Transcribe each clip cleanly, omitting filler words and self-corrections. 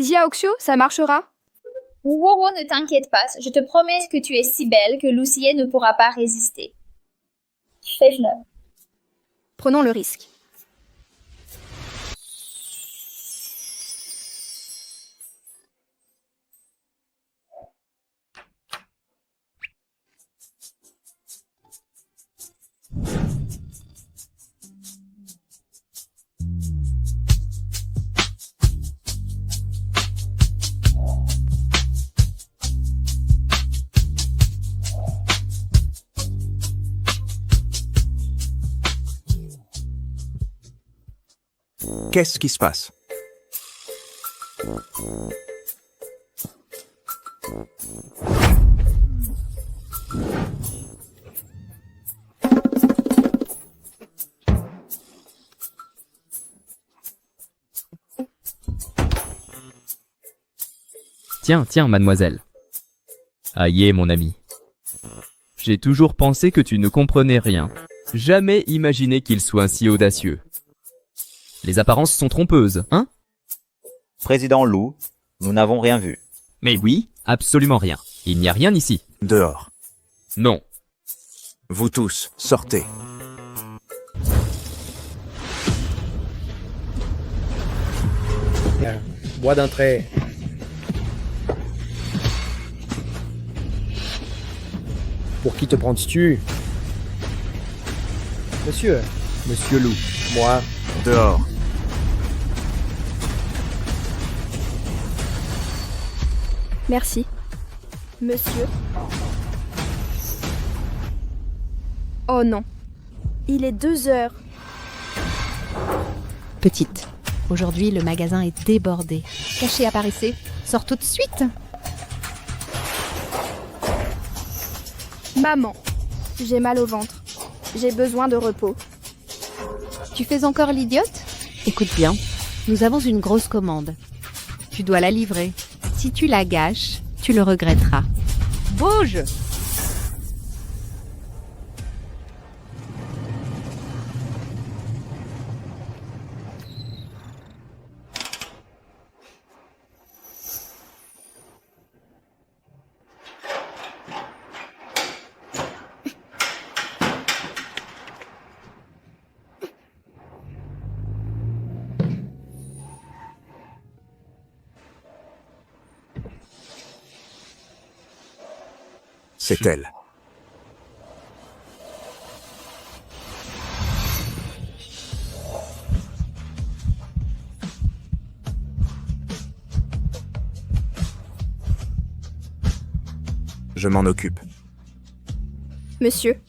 Xiaoxiu, ça marchera? Woro, ne t'inquiète pas, je te promets que tu es si belle que Lucie ne pourra pas résister. Fais-le. Prenons le risque. Qu'est-ce qui se passe? Tiens, mademoiselle. Aïe, mon ami. J'ai toujours pensé que tu ne comprenais rien. Jamais imaginé qu'il soit si audacieux. Les apparences sont trompeuses, hein? Président Lou, nous n'avons rien vu. Mais oui, absolument rien. Il n'y a rien ici. Dehors. Non. Vous tous, sortez. Tiens, bois d'un trait. Pour qui te prends-tu? Monsieur. Monsieur Lou. Moi. Dehors. Merci. Monsieur. Oh non. Il est 2 heures. Petite, aujourd'hui le magasin est débordé. Cachez apparaissez, sors tout de suite. Maman, j'ai mal au ventre. J'ai besoin de repos. Tu fais encore l'idiote? Écoute bien, nous avons une grosse commande. Tu dois la livrer. Si tu la gâches, tu le regretteras. Bouge! C'est elle. Je m'en occupe. Monsieur.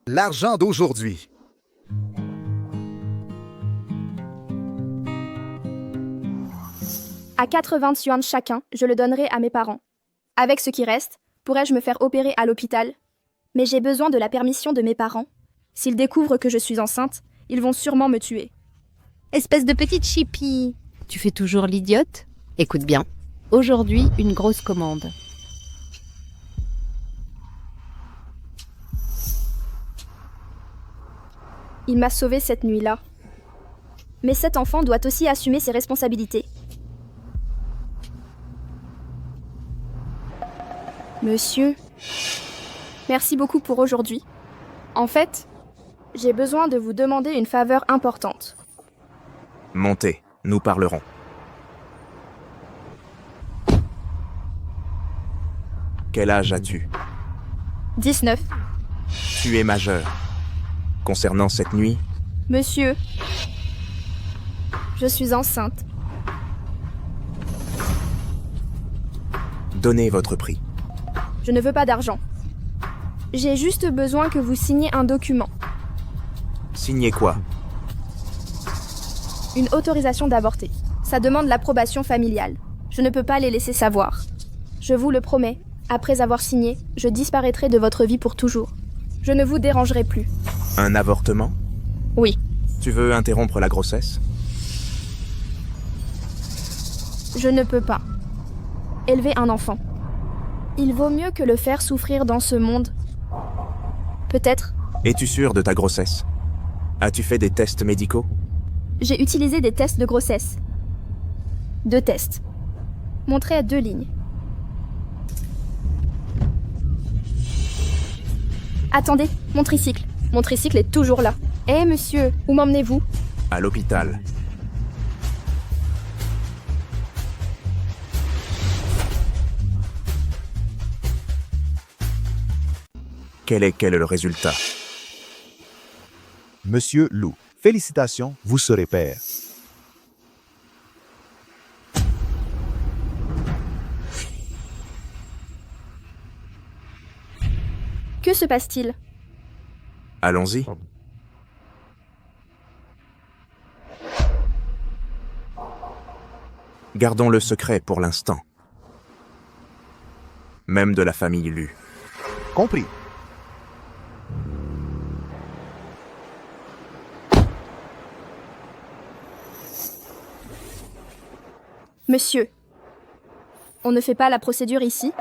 L'argent d'aujourd'hui. À 80 yuan chacun, je le donnerai à mes parents. Avec ce qui reste, pourrais-je me faire opérer à l'hôpital? Mais j'ai besoin de la permission de mes parents. S'ils découvrent que je suis enceinte, ils vont sûrement me tuer. Espèce de petite chipie. Tu fais toujours l'idiote? Écoute bien. Aujourd'hui, une grosse commande. Il m'a sauvée cette nuit-là. Mais cet enfant doit aussi assumer ses responsabilités. Monsieur, merci beaucoup pour aujourd'hui. En fait, j'ai besoin de vous demander une faveur importante. Montez, nous parlerons. Quel âge as-tu? 19. Tu es majeur. Concernant cette nuit, Monsieur, je suis enceinte. donnez votre prix. Je ne veux pas d'argent. J'ai juste besoin que vous signiez un document. Signez quoi? Une autorisation d'avorter. Ça demande l'approbation familiale. Je ne peux pas les laisser savoir. Je vous le promets, après avoir signé, je disparaîtrai de votre vie pour toujours. Je ne vous dérangerai plus. Un avortement? Oui. Tu veux interrompre la grossesse? Je ne peux pas. Élever un enfant. Il vaut mieux que le faire souffrir dans ce monde. Peut-être. Es-tu sûr de ta grossesse? As-tu fait des tests médicaux? J'ai utilisé des tests de grossesse. 2 tests. Montrés à 2 lignes. Attendez, mon tricycle. Mon tricycle est toujours là. Eh monsieur, où m'emmenez-vous? À l'hôpital. Quel est le résultat? Monsieur Lou, félicitations, vous serez père. Que se passe-t-il? Allons-y. Gardons le secret pour l'instant. Même de la famille Lu. Compris. Monsieur, on ne fait pas la procédure ici?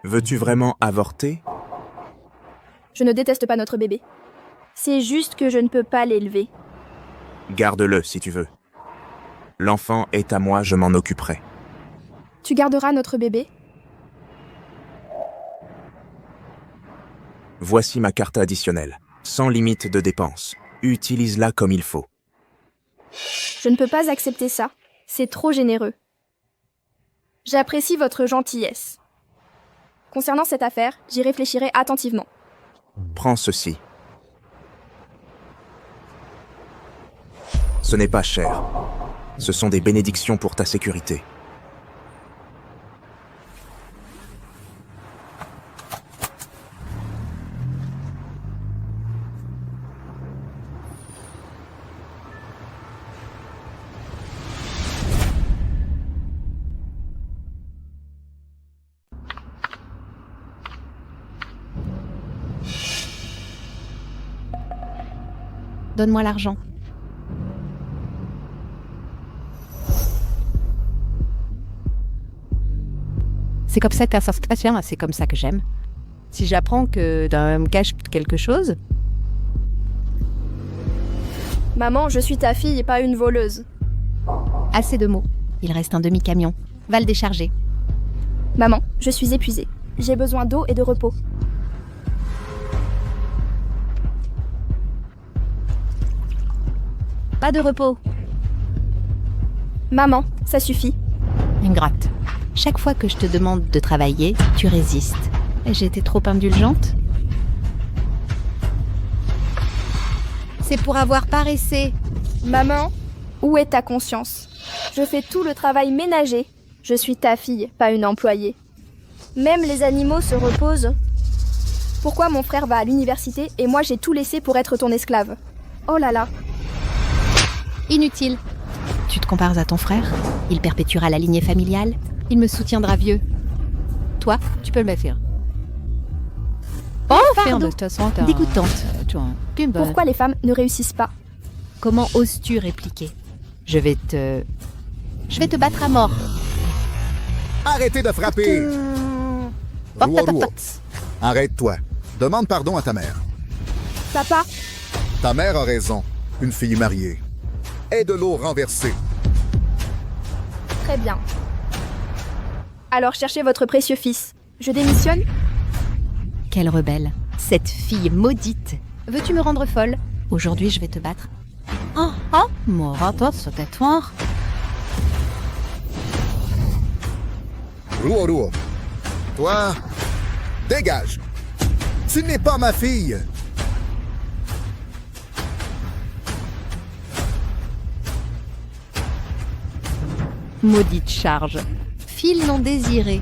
Veux-tu vraiment avorter? Je ne déteste pas notre bébé. C'est juste que je ne peux pas l'élever. Garde-le si tu veux. L'enfant est à moi, je m'en occuperai. Tu garderas notre bébé? Voici ma carte additionnelle, sans limite de dépenses. Utilise-la comme il faut. Je ne peux pas accepter ça. C'est trop généreux. J'apprécie votre gentillesse. Concernant cette affaire, j'y réfléchirai attentivement. Prends ceci. Ce n'est pas cher. Ce sont des bénédictions pour ta sécurité. Donne-moi l'argent. C'est comme ça que ça se passe, c'est comme ça que j'aime. Si j'apprends que d'un me cache quelque chose, Maman, je suis ta fille et pas une voleuse. assez de mots. Il reste un demi-camion. Va le décharger. Maman, je suis épuisée. J'ai besoin d'eau et de repos. Pas de repos. Maman, ça suffit. Ingrate. Chaque fois que je te demande de travailler, tu résistes. J'ai été trop indulgente? C'est pour avoir paressé. Maman, où est ta conscience? Je fais tout le travail ménager. Je suis ta fille, pas une employée. Même les animaux se reposent. Pourquoi mon frère va à l'université et moi j'ai tout laissé pour être ton esclave? Oh là là. Inutile. Tu te compares à ton frère? Il perpétuera la lignée familiale. Il me soutiendra vieux. Toi, tu peux le faire. Oh, pardon. Dégoûtante. Pourquoi les femmes ne réussissent pas? Comment oses-tu répliquer? Je vais te battre à mort. Arrêtez de frapper! Ruo, Ruo. Arrête-toi. Demande pardon à ta mère. Papa, Ta mère a raison. Une fille mariée. Aie de l'eau renversée. très bien. Alors cherchez votre précieux fils. Je démissionne? Quelle rebelle. Cette fille maudite. Veux-tu me rendre folle? Aujourd'hui, je vais te battre. Oh, oh, Morata, ce tatouage. Ruo, Ruo. Toi, dégage. Tu n'es pas ma fille. Maudite charge. File non désiré.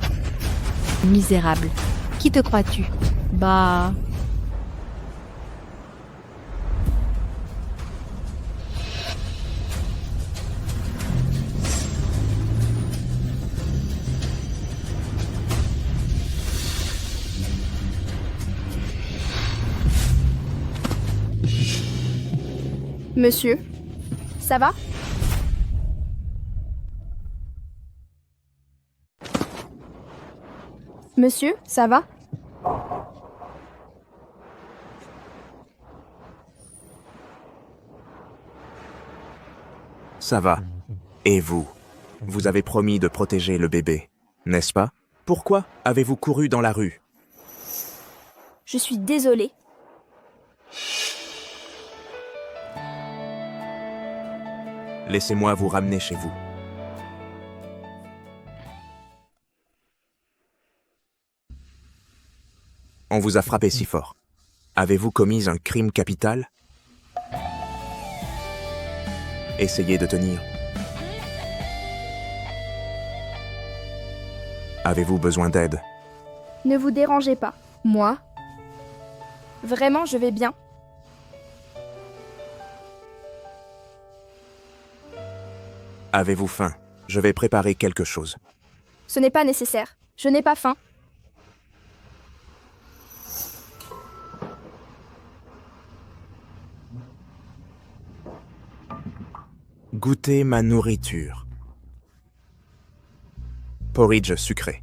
Misérable. Qui te crois-tu? Bah... Monsieur, ça va? Monsieur, ça va? Ça va. Et vous? Vous avez promis de protéger le bébé, n'est-ce pas? Pourquoi avez-vous couru dans la rue? Je suis désolée. Laissez-moi vous ramener chez vous. On vous a frappé si fort. Avez-vous commis un crime capital? Essayez de tenir. Avez-vous besoin d'aide? Ne vous dérangez pas. Moi? Vraiment, je vais bien. Avez-vous faim? Je vais préparer quelque chose. Ce n'est pas nécessaire. Je n'ai pas faim. Goûtez ma nourriture. Porridge sucré.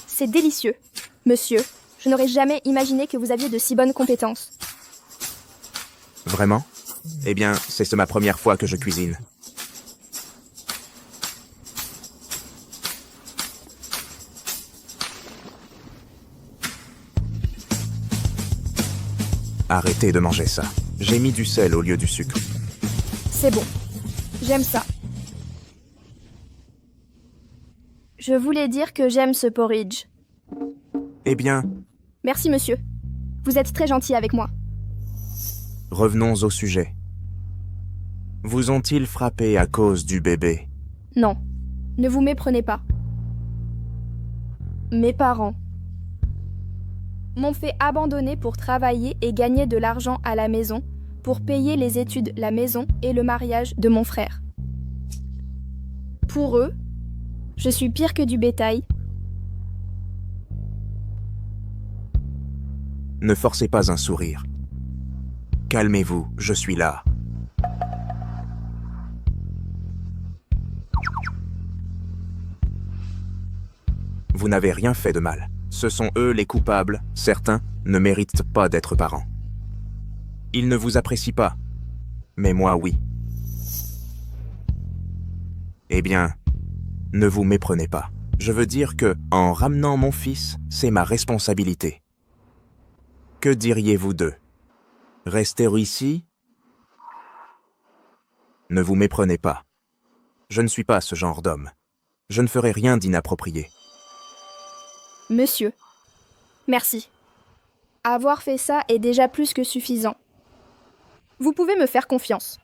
C'est délicieux. Monsieur, je n'aurais jamais imaginé que vous aviez de si bonnes compétences. Vraiment? Eh bien, c'est ma première fois que je cuisine. Arrêtez de manger ça. J'ai mis du sel au lieu du sucre. C'est bon. J'aime ça. Je voulais dire que j'aime ce porridge. Eh bien, Merci, monsieur. Vous êtes très gentil avec moi. revenons au sujet. Vous ont-ils frappé à cause du bébé? Non. Ne vous méprenez pas. Mes parents m'ont fait abandonner pour travailler et gagner de l'argent à la maison pour payer les études, la maison et le mariage de mon frère. Pour eux, je suis pire que du bétail. Ne forcez pas un sourire. Calmez-vous, je suis là. Vous n'avez rien fait de mal. Ce sont eux les coupables. Certains ne méritent pas d'être parents. Ils ne vous apprécient pas. Mais moi, oui. Eh bien, ne vous méprenez pas. Je veux dire que, en ramenant mon fils, c'est ma responsabilité. Que diriez-vous d'eux? Rester ici? Ne vous méprenez pas. Je ne suis pas ce genre d'homme. Je ne ferai rien d'inapproprié. Monsieur, merci. Avoir fait ça est déjà plus que suffisant. Vous pouvez me faire confiance.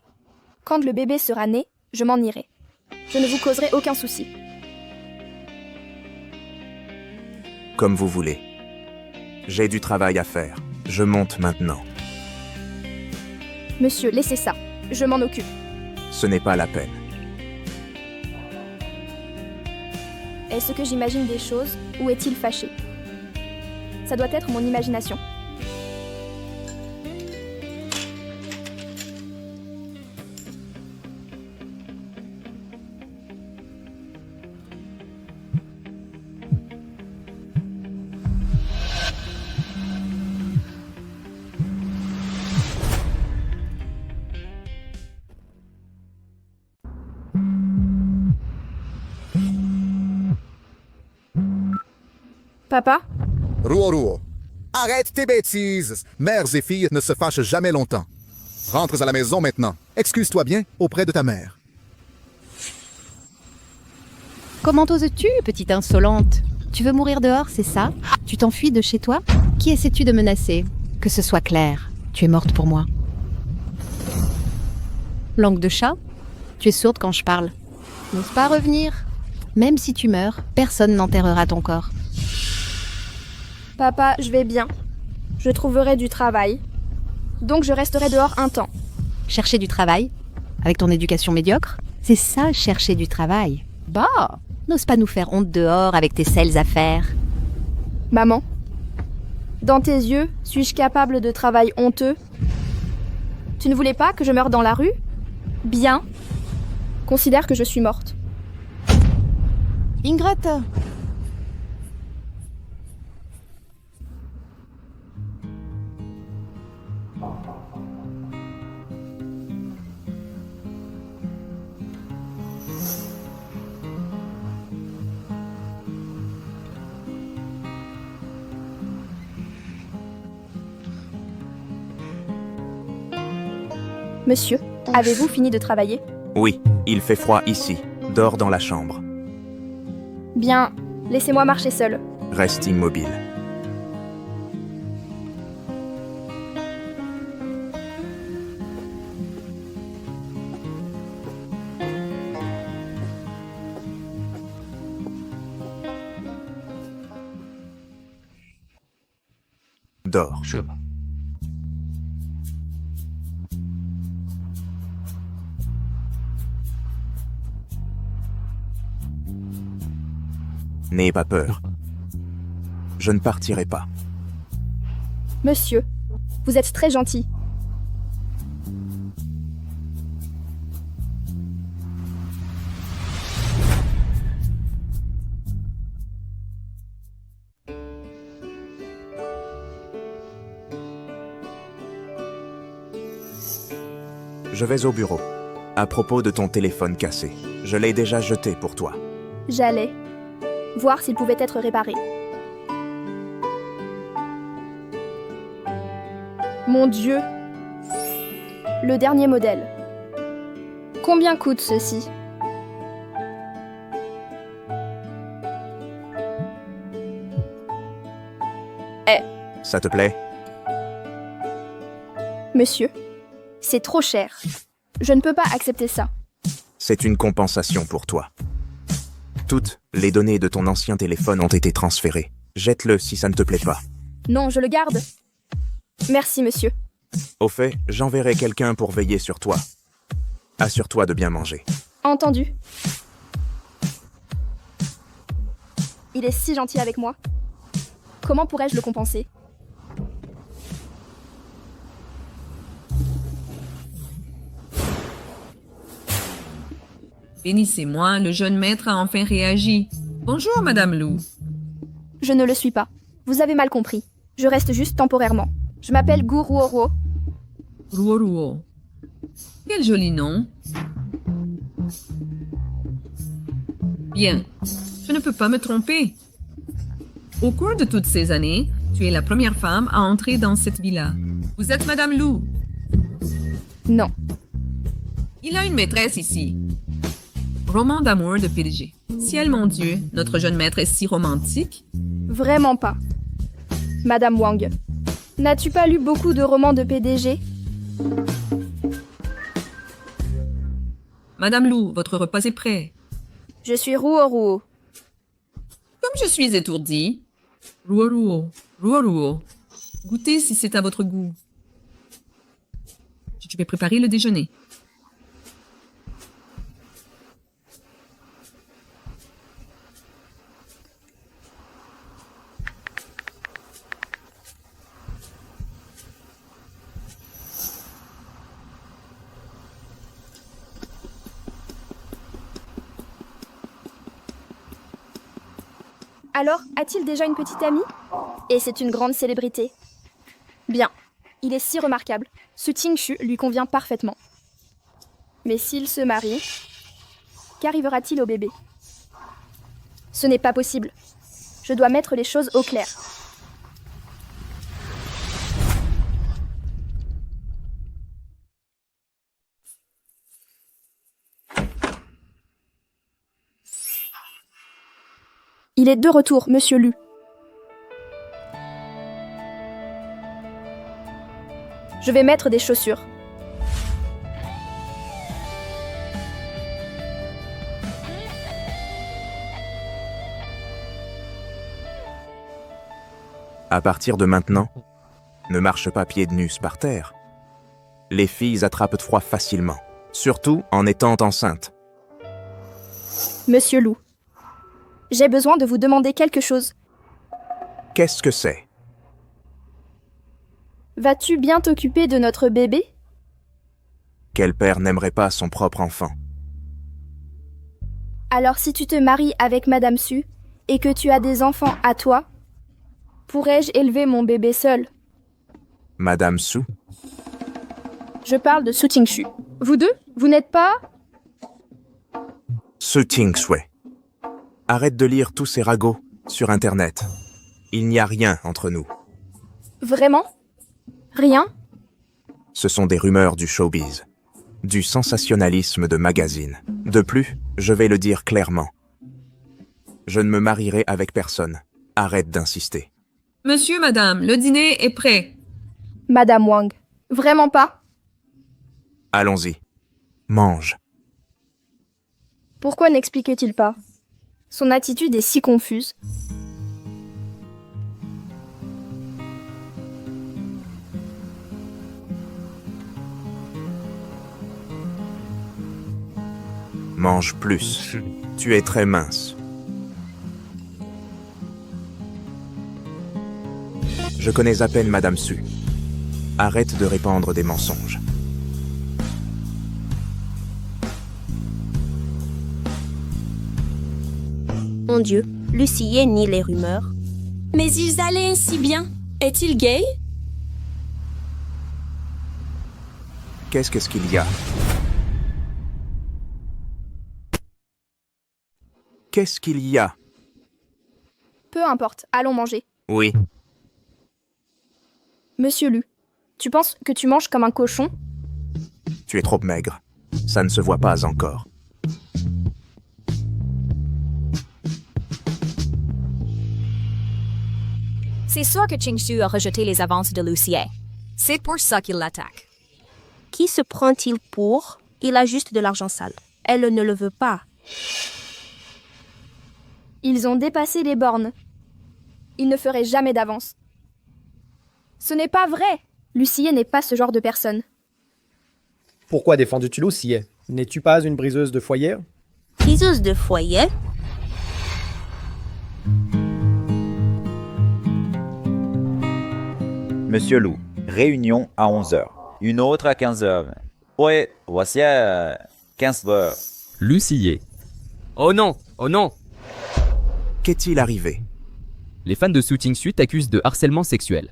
Quand le bébé sera né, je m'en irai. Je ne vous causerai aucun souci. Comme vous voulez. J'ai du travail à faire. Je monte maintenant. Monsieur, laissez ça. Je m'en occupe. Ce n'est pas la peine. Est-ce que j'imagine des choses ou est-il fâché? Ça doit être mon imagination. Papa? Ruo Ruo, arrête tes bêtises. Mères et filles ne se fâchent jamais longtemps. Rentre à la maison maintenant. Excuse-toi bien auprès de ta mère. Comment oses-tu, petite insolente? Tu veux mourir dehors, c'est ça? Tu t'enfuis de chez toi? Qui essaies-tu de menacer? Que ce soit clair, tu es morte pour moi. Langue de chat? Tu es sourde quand je parle. N'ose pas revenir. Même si tu meurs, personne n'enterrera ton corps. Papa, je vais bien. Je trouverai du travail. Donc je resterai dehors un temps. Chercher du travail? Avec ton éducation médiocre? C'est ça, chercher du travail. Bah, n'ose pas nous faire honte dehors avec tes sales affaires. Maman, dans tes yeux, suis-je capable de travail honteux? Tu ne voulais pas que je meure dans la rue? Bien. Considère que je suis morte. Ingrate! Monsieur, avez-vous fini de travailler? Oui, il fait froid ici. Dors dans la chambre. Bien, laissez-moi marcher seul. Reste immobile. Dors. N'ayez pas peur. Je ne partirai pas. Monsieur, vous êtes très gentil. Je vais au bureau. À propos de ton téléphone cassé, je l'ai déjà jeté pour toi. J'allais voir s'il pouvait être réparé. Mon Dieu! Le dernier modèle. Combien coûte ceci? Ça te plaît? Monsieur, c'est trop cher. Je ne peux pas accepter ça. C'est une compensation pour toi. Toutes les données de ton ancien téléphone ont été transférées. Jette-le si ça ne te plaît pas. Non, je le garde. Merci, monsieur. Au fait, j'enverrai quelqu'un pour veiller sur toi. Assure-toi de bien manger. Entendu. Il est si gentil avec moi. Comment pourrais-je le compenser? Bénissez-moi, le jeune maître a enfin réagi. Bonjour, Madame Lou. Je ne le suis pas. Vous avez mal compris. Je reste juste temporairement. Je m'appelle Gu Ruoruo. Ruoruo. Quel joli nom. Bien, je ne peux pas me tromper. Au cours de toutes ces années, tu es la première femme à entrer dans cette villa. Vous êtes Madame Lou. Non. Il a une maîtresse ici. Roman d'amour de PDG. Ciel mon Dieu, notre jeune maître est si romantique. Vraiment pas. Madame Wang, n'as-tu pas lu beaucoup de romans de PDG? Madame Lou, votre repas est prêt. Je suis Ruoruo. Comme je suis étourdie. Ruoruo, Ruoruo. Goûtez si c'est à votre goût. Je vais préparer le déjeuner. Alors, a-t-il déjà une petite amie? Et c'est une grande célébrité. Bien, il est si remarquable. Ce Tingshu lui convient parfaitement. Mais s'il se marie, qu'arrivera-t-il au bébé? Ce n'est pas possible. Je dois mettre les choses au clair. Il est de retour, Monsieur Lu. Je vais mettre des chaussures. À partir de maintenant, ne marche pas pieds nus par terre. Les filles attrapent froid facilement, surtout en étant enceintes. Monsieur Lu, j'ai besoin de vous demander quelque chose. Qu'est-ce que c'est? Vas-tu bien t'occuper de notre bébé? Quel père n'aimerait pas son propre enfant? Alors si tu te maries avec Madame Su et que tu as des enfants à toi, pourrais-je élever mon bébé seul? Madame Su? Je parle de Su Tingshu. Vous deux, vous n'êtes pas... Su Tingshui. Arrête de lire tous ces ragots sur Internet. Il n'y a rien entre nous. Vraiment? Rien? Ce sont des rumeurs du showbiz. du sensationnalisme de magazine. De plus, je vais le dire clairement. Je ne me marierai avec personne. Arrête d'insister. Monsieur, madame, le dîner est prêt. Madame Wang, vraiment pas? Allons-y. Mange. Pourquoi n'expliquait-il pas? Son attitude est si confuse. Mange plus. Tu es très mince. Je connais à peine Madame Su. Arrête de répandre des mensonges. Mon Dieu, Lucie nie les rumeurs. Mais ils allaient si bien. Est-il gay? Qu'est-ce qu'il y a? Qu'est-ce qu'il y a? Peu importe, allons manger. Oui. Monsieur Lu, tu penses que tu manges comme un cochon? Tu es trop maigre. Ça ne se voit pas encore. C'est sûr que Qingxu a rejeté les avances de Lucie. C'est pour ça qu'il l'attaque. Qui se prend-il pour? Il a juste de l'argent sale. Elle ne le veut pas. Ils ont dépassé les bornes. Ils ne feraient jamais d'avance. Ce n'est pas vrai. Lucie n'est pas ce genre de personne. Pourquoi défends-tu Lucie? N'es-tu pas une briseuse de foyer? Briseuse de foyer? Monsieur Lu, réunion à 11h. Une autre à 15h. Ouais, voici à 15h. Lucie. Oh non! Oh non! Qu'est-il arrivé? Les fans de Su Qingxu t'accusent de harcèlement sexuel.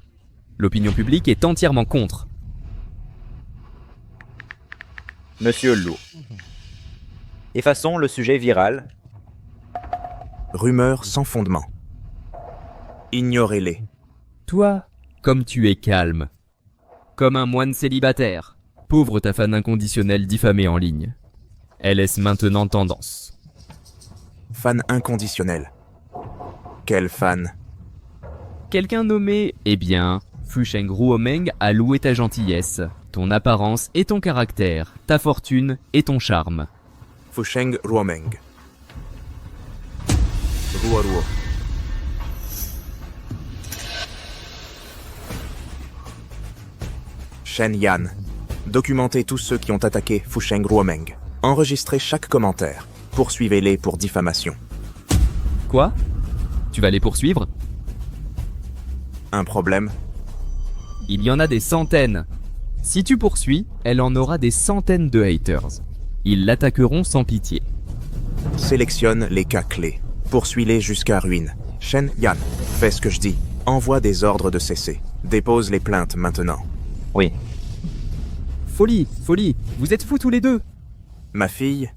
L'opinion publique est entièrement contre. Monsieur Lu. Effaçons le sujet viral. Rumeurs sans fondement. Ignorez-les. Toi, comme tu es calme. Comme un moine célibataire. Pauvre ta fan inconditionnelle diffamée en ligne. Elle est maintenant tendance. Fan inconditionnel. Quel fan? Quelqu'un nommé, eh bien, Fusheng Ruomeng a loué ta gentillesse, ton apparence et ton caractère, ta fortune et ton charme. Fusheng Ruomeng. Ruo. Shen Yan. Documentez tous ceux qui ont attaqué Fusheng Ruomeng. Enregistrez chaque commentaire. Poursuivez-les pour diffamation. Quoi? Tu vas les poursuivre? Un problème? Il y en a des centaines. Si tu poursuis, elle en aura des centaines de haters. Ils l'attaqueront sans pitié. Sélectionne les cas clés. Poursuis-les jusqu'à ruine. Shen Yan, fais ce que je dis. Envoie des ordres de cesser. Dépose les plaintes maintenant. Oui. Folie, folie, vous êtes fous tous les deux. Ma fille,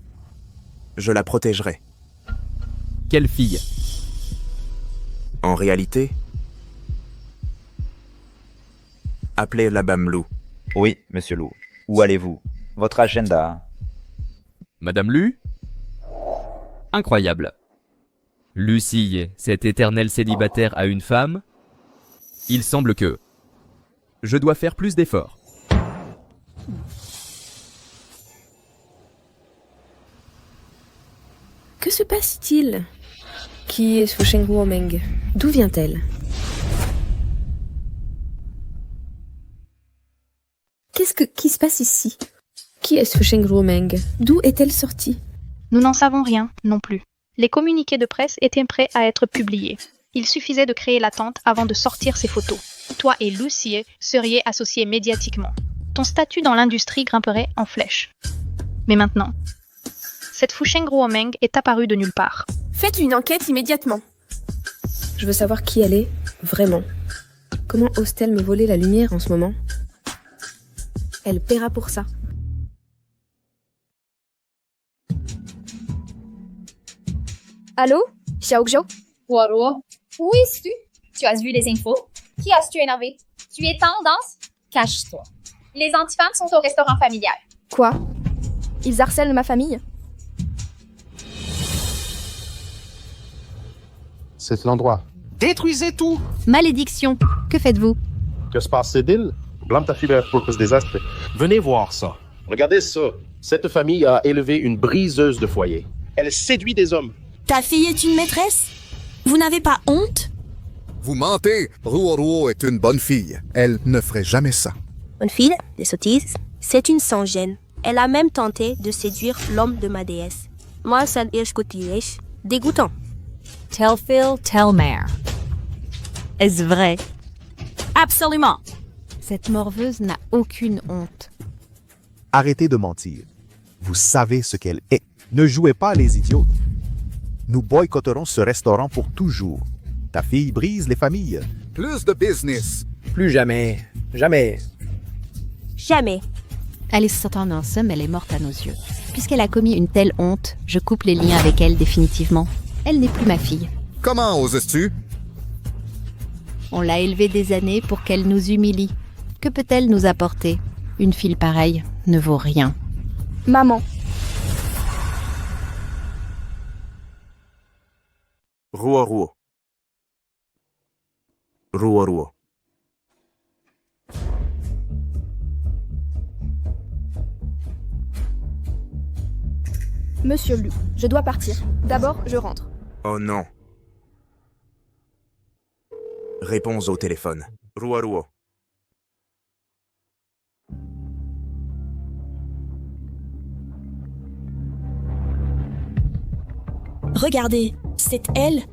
je la protégerai. Quelle fille? En réalité, appelez la Bamlou. Oui, monsieur Lu. Où allez-vous? Votre agenda? Madame Lu? Incroyable. Lucie, cet éternel célibataire a une femme? Il semble que... Je dois faire plus d'efforts. Que se passe-t-il? Qui est Fusheng Ruomeng? D'où vient-elle? Qui se passe ici? Qui est Fusheng Ruomeng? D'où est-elle sortie? Nous n'en savons rien, non plus. Les communiqués de presse étaient prêts à être publiés. Il suffisait de créer l'attente avant de sortir ces photos. Toi et Lucie seriez associés médiatiquement. Ton statut dans l'industrie grimperait en flèche. Mais maintenant, cette Fusheng Ruomeng est apparue de nulle part. Faites une enquête immédiatement. Je veux savoir qui elle est, vraiment. Comment ose-t-elle me voler la lumière en ce moment? Elle paiera pour ça. Allô? Xiaozhou? Waro? Où es-tu? Tu as vu les infos? Qui as-tu énervé? Tu es tendance? Cache-toi. Les antifemmes sont au restaurant familial. Quoi? Ils harcèlent ma famille. C'est l'endroit. Détruisez tout! Malédiction. Que faites-vous? Que se passe-t-il? Blâme ta fille pour ce désastre. Venez voir ça. Regardez ça. Cette famille a élevé une briseuse de foyer. Elle séduit des hommes. Ta fille est une maîtresse? Vous n'avez pas honte? Vous mentez. Ruoruo est une bonne fille. Elle ne ferait jamais ça. Bonne fille, des sottises. C'est une sans-gêne. Elle a même tenté de séduire l'homme de ma déesse. Moi, ça est dégoûtant. Telfil Telmer. Est-ce vrai? Absolument. Cette morveuse n'a aucune honte. Arrêtez de mentir. Vous savez ce qu'elle est. Ne jouez pas les idiots. Nous boycotterons ce restaurant pour toujours. Ta fille brise les familles. Plus de business. Plus jamais. Jamais. Jamais. Alice s'entend en somme, elle est morte à nos yeux. Puisqu'elle a commis une telle honte, je coupe les liens avec elle définitivement. Elle n'est plus ma fille. Comment oses-tu? On l'a élevée des années pour qu'elle nous humilie. Que peut-elle nous apporter? Une fille pareille ne vaut rien. Maman. Ruoruo. Ruoruo. Monsieur Lu, je dois partir. D'abord, je rentre. Oh non. Réponds au téléphone. Ruoruo. Regardez, c'est elle.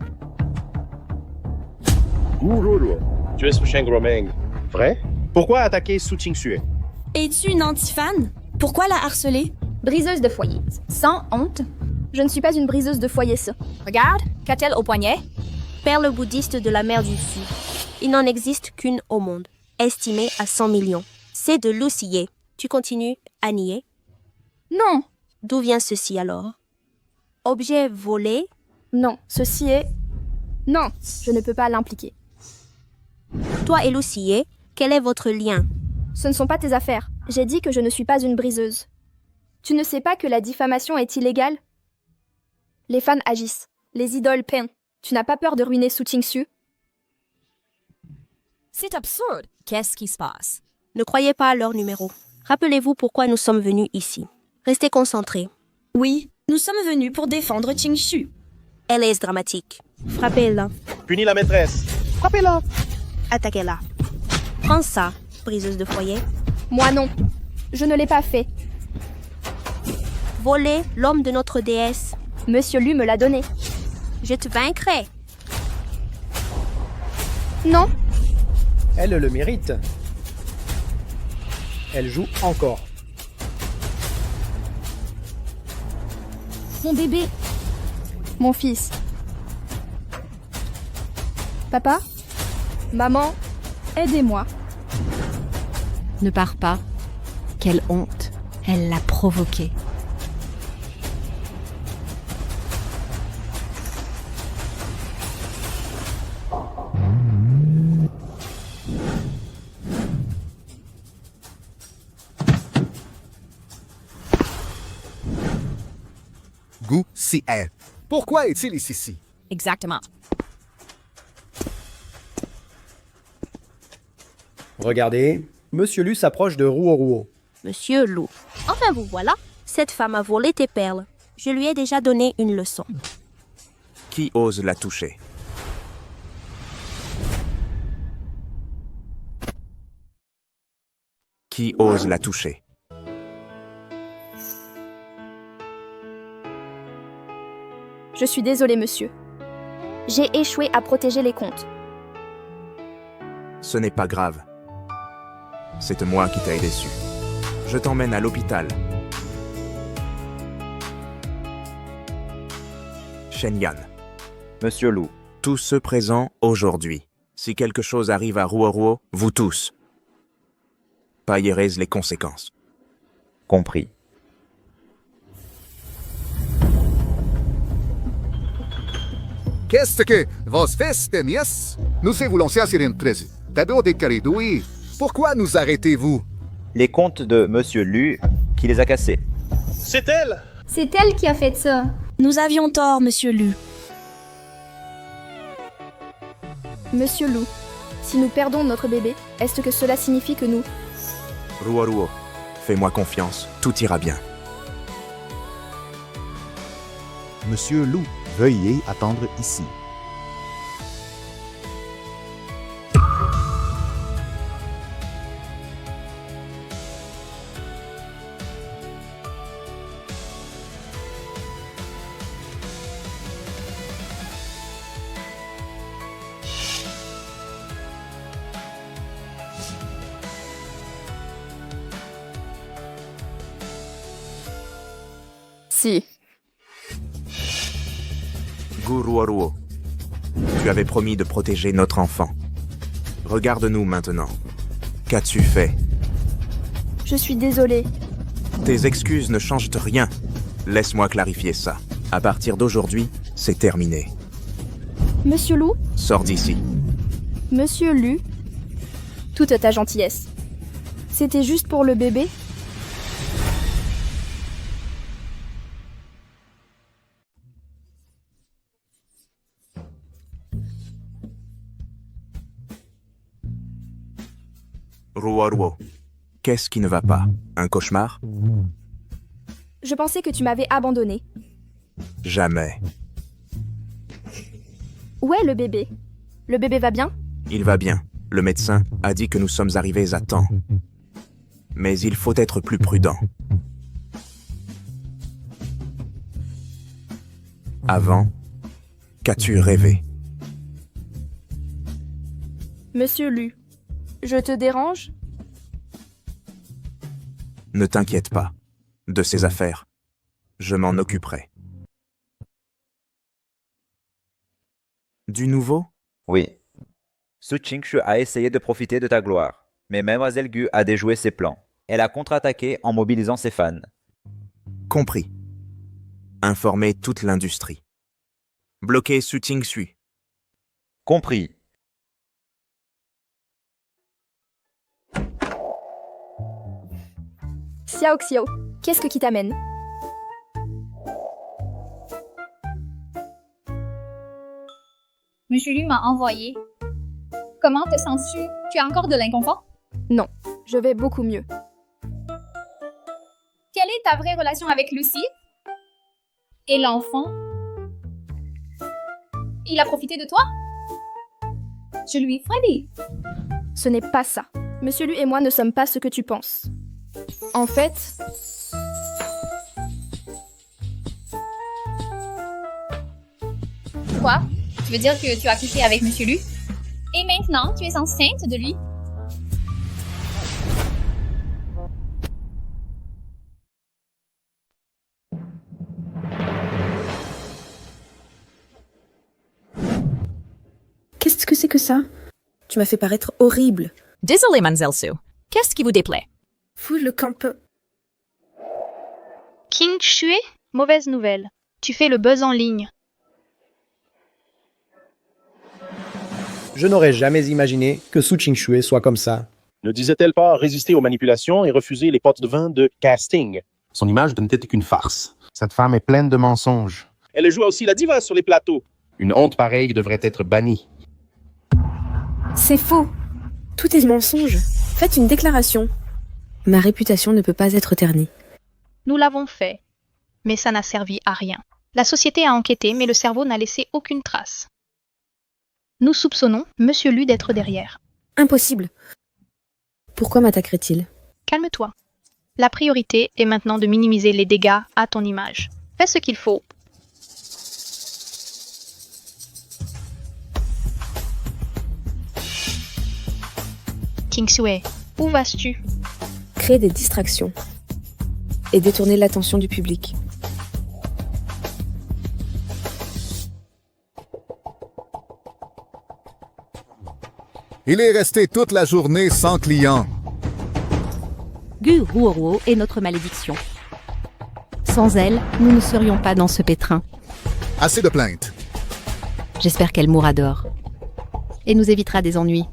Ruoruo, tu es sous Shengromeng. Vrai? Pourquoi attaquer Su Qingxue? Es-tu une anti-fan? Pourquoi la harceler? Briseuse de foyer. Sans honte. Je ne suis pas une briseuse de foyer, ça. Regarde, qu'a-t-elle au poignet? Perle bouddhiste de la mer du Sud. Il n'en existe qu'une au monde, estimée à 100 millions. C'est de l'oucillé. Tu continues à nier? Non. D'où vient ceci alors? Objet volé? Non, ceci est... Non, je ne peux pas l'impliquer. Toi et l'oucillé, quel est votre lien? Ce ne sont pas tes affaires. J'ai dit que je ne suis pas une briseuse. Tu ne sais pas que la diffamation est illégale? Les fans agissent. Les idoles peinent. Tu n'as pas peur de ruiner Su Qingxue? C'est absurde. Qu'est-ce qui se passe? Ne croyez pas à leur numéro. Rappelez-vous pourquoi nous sommes venus ici. Restez concentrés. Oui, nous sommes venus pour défendre Qingxue. Elle est dramatique. Frappez-la. Punis la maîtresse. Frappez-la. Attaquez-la. Prends ça, briseuse de foyer. Moi non. Je ne l'ai pas fait. Voler l'homme de notre déesse. Monsieur Lu me l'a donné. Je te vaincrai. Non. Elle le mérite. Elle joue encore. Mon bébé. Mon fils. Papa? Maman? Aidez-moi. Ne pars pas. Quelle honte. Elle l'a provoqué. Gu Si est. Pourquoi est-il ici? Exactement. Regardez, Monsieur Lu s'approche de Ruoruo. Monsieur Lu. Enfin vous voilà. Cette femme a volé tes perles. Je lui ai déjà donné une leçon. Qui ose la toucher? Qui ose la toucher? Je suis désolée, monsieur. J'ai échoué à protéger les comptes. Ce n'est pas grave. C'est moi qui t'ai déçu. Je t'emmène à l'hôpital. Shenyan. Monsieur Lu. Tous ceux présents aujourd'hui. Si quelque chose arrive à Ruoruo, vous tous. Payerez les conséquences. Compris. Qu'est-ce que vos fils et nièces? Nous voulons Sirin 13. Tado de Caridoui. Pourquoi nous arrêtez-vous? Les comptes de Monsieur Lu qui les a cassés. C'est elle! C'est elle qui a fait ça. Nous avions tort, monsieur Lu. Monsieur Lou, si nous perdons notre bébé, est-ce que cela signifie que nous... Ruo, fais-moi confiance, tout ira bien. Monsieur Lou, veuillez attendre ici. Si. Ruo, tu avais promis de protéger notre enfant. Regarde-nous maintenant. Qu'as-tu fait? Je suis désolée. Tes excuses ne changent rien. Laisse-moi clarifier ça. À partir d'aujourd'hui, c'est terminé. Monsieur Lou? Sors d'ici. Monsieur Lu? Toute ta gentillesse. C'était juste pour le bébé? Ruo, qu'est-ce qui ne va pas? Un cauchemar? Je pensais que tu m'avais abandonné. Jamais. Où est le bébé? Le bébé va bien? Il va bien. Le médecin a dit que nous sommes arrivés à temps. Mais il faut être plus prudent. Avant, qu'as-tu rêvé? Monsieur Lu, je te dérange? Ne t'inquiète pas. De ces affaires, je m'en occuperai. Du nouveau? Oui. Su Qingshu a essayé de profiter de ta gloire, mais Mademoiselle Gu a déjoué ses plans. Elle a contre-attaqué en mobilisant ses fans. Compris. Informer toute l'industrie. Bloquer Su Qingshu. Compris. Xiao, qu'est-ce qui t'amène? Monsieur Lu m'a envoyé. Comment te sens-tu? Tu as encore de l'inconfort? Non, je vais beaucoup mieux. Quelle est ta vraie relation avec Lucie? Et l'enfant? Il a profité de toi? Je lui ferai des... Ce n'est pas ça. Monsieur Lu et moi ne sommes pas ce que tu penses. En fait... Quoi? Tu veux dire que tu as couché avec Monsieur Lu? Et maintenant, tu es enceinte de lui? Qu'est-ce que c'est que ça? Tu m'as fait paraître horrible. Désolé, Mademoiselle Su. Qu'est-ce qui vous déplaît? Fous le camp. Qingshu, mauvaise nouvelle. Tu fais le buzz en ligne. Je n'aurais jamais imaginé que Su Qingshu soit comme ça. Ne disait-elle pas résister aux manipulations et refuser les potes de vin de casting? Son image n'était qu'une farce. Cette femme est pleine de mensonges. Elle joue aussi la diva sur les plateaux. Une honte pareille devrait être bannie. C'est faux. Tout est mensonge. Faites une déclaration. Ma réputation ne peut pas être ternie. Nous l'avons fait, mais ça n'a servi à rien. La société a enquêté, mais le cerveau n'a laissé aucune trace. Nous soupçonnons Monsieur Lu d'être derrière. Impossible. Pourquoi m'attaquerait-il? Calme-toi. La priorité est maintenant de minimiser les dégâts à ton image. Fais ce qu'il faut. Qingshu, où vas-tu? Créer des distractions et détourner l'attention du public. Il est resté toute la journée sans client. Gu Ruo est notre malédiction. Sans elle, nous ne serions pas dans ce pétrin. Assez de plaintes. J'espère qu'elle mourra d'or. Et nous évitera des ennuis.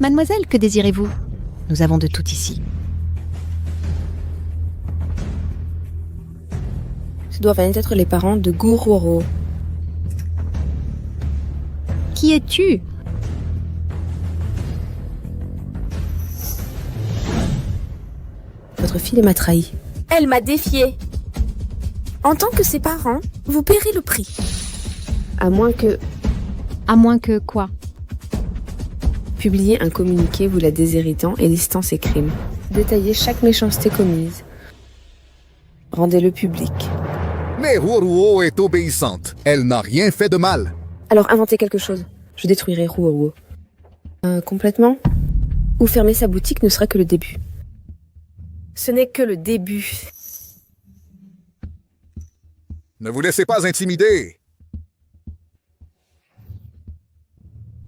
Mademoiselle, que désirez-vous? Nous avons de tout ici. Ce doivent être les parents de Gu Ruoruo. Qui es-tu? Votre fille m'a trahi. Elle m'a défiée. En tant que ses parents, vous paierez le prix. À moins que... À moins que quoi? Publier un communiqué vous la déshéritant et listant ses crimes. Détaillez chaque méchanceté commise. Rendez-le public. Mais Ruoruo est obéissante. Elle n'a rien fait de mal. Alors inventez quelque chose. Je détruirai Ruoruo. Complètement? Ou fermer sa boutique ne sera que le début. Ce n'est que le début. Ne vous laissez pas intimider.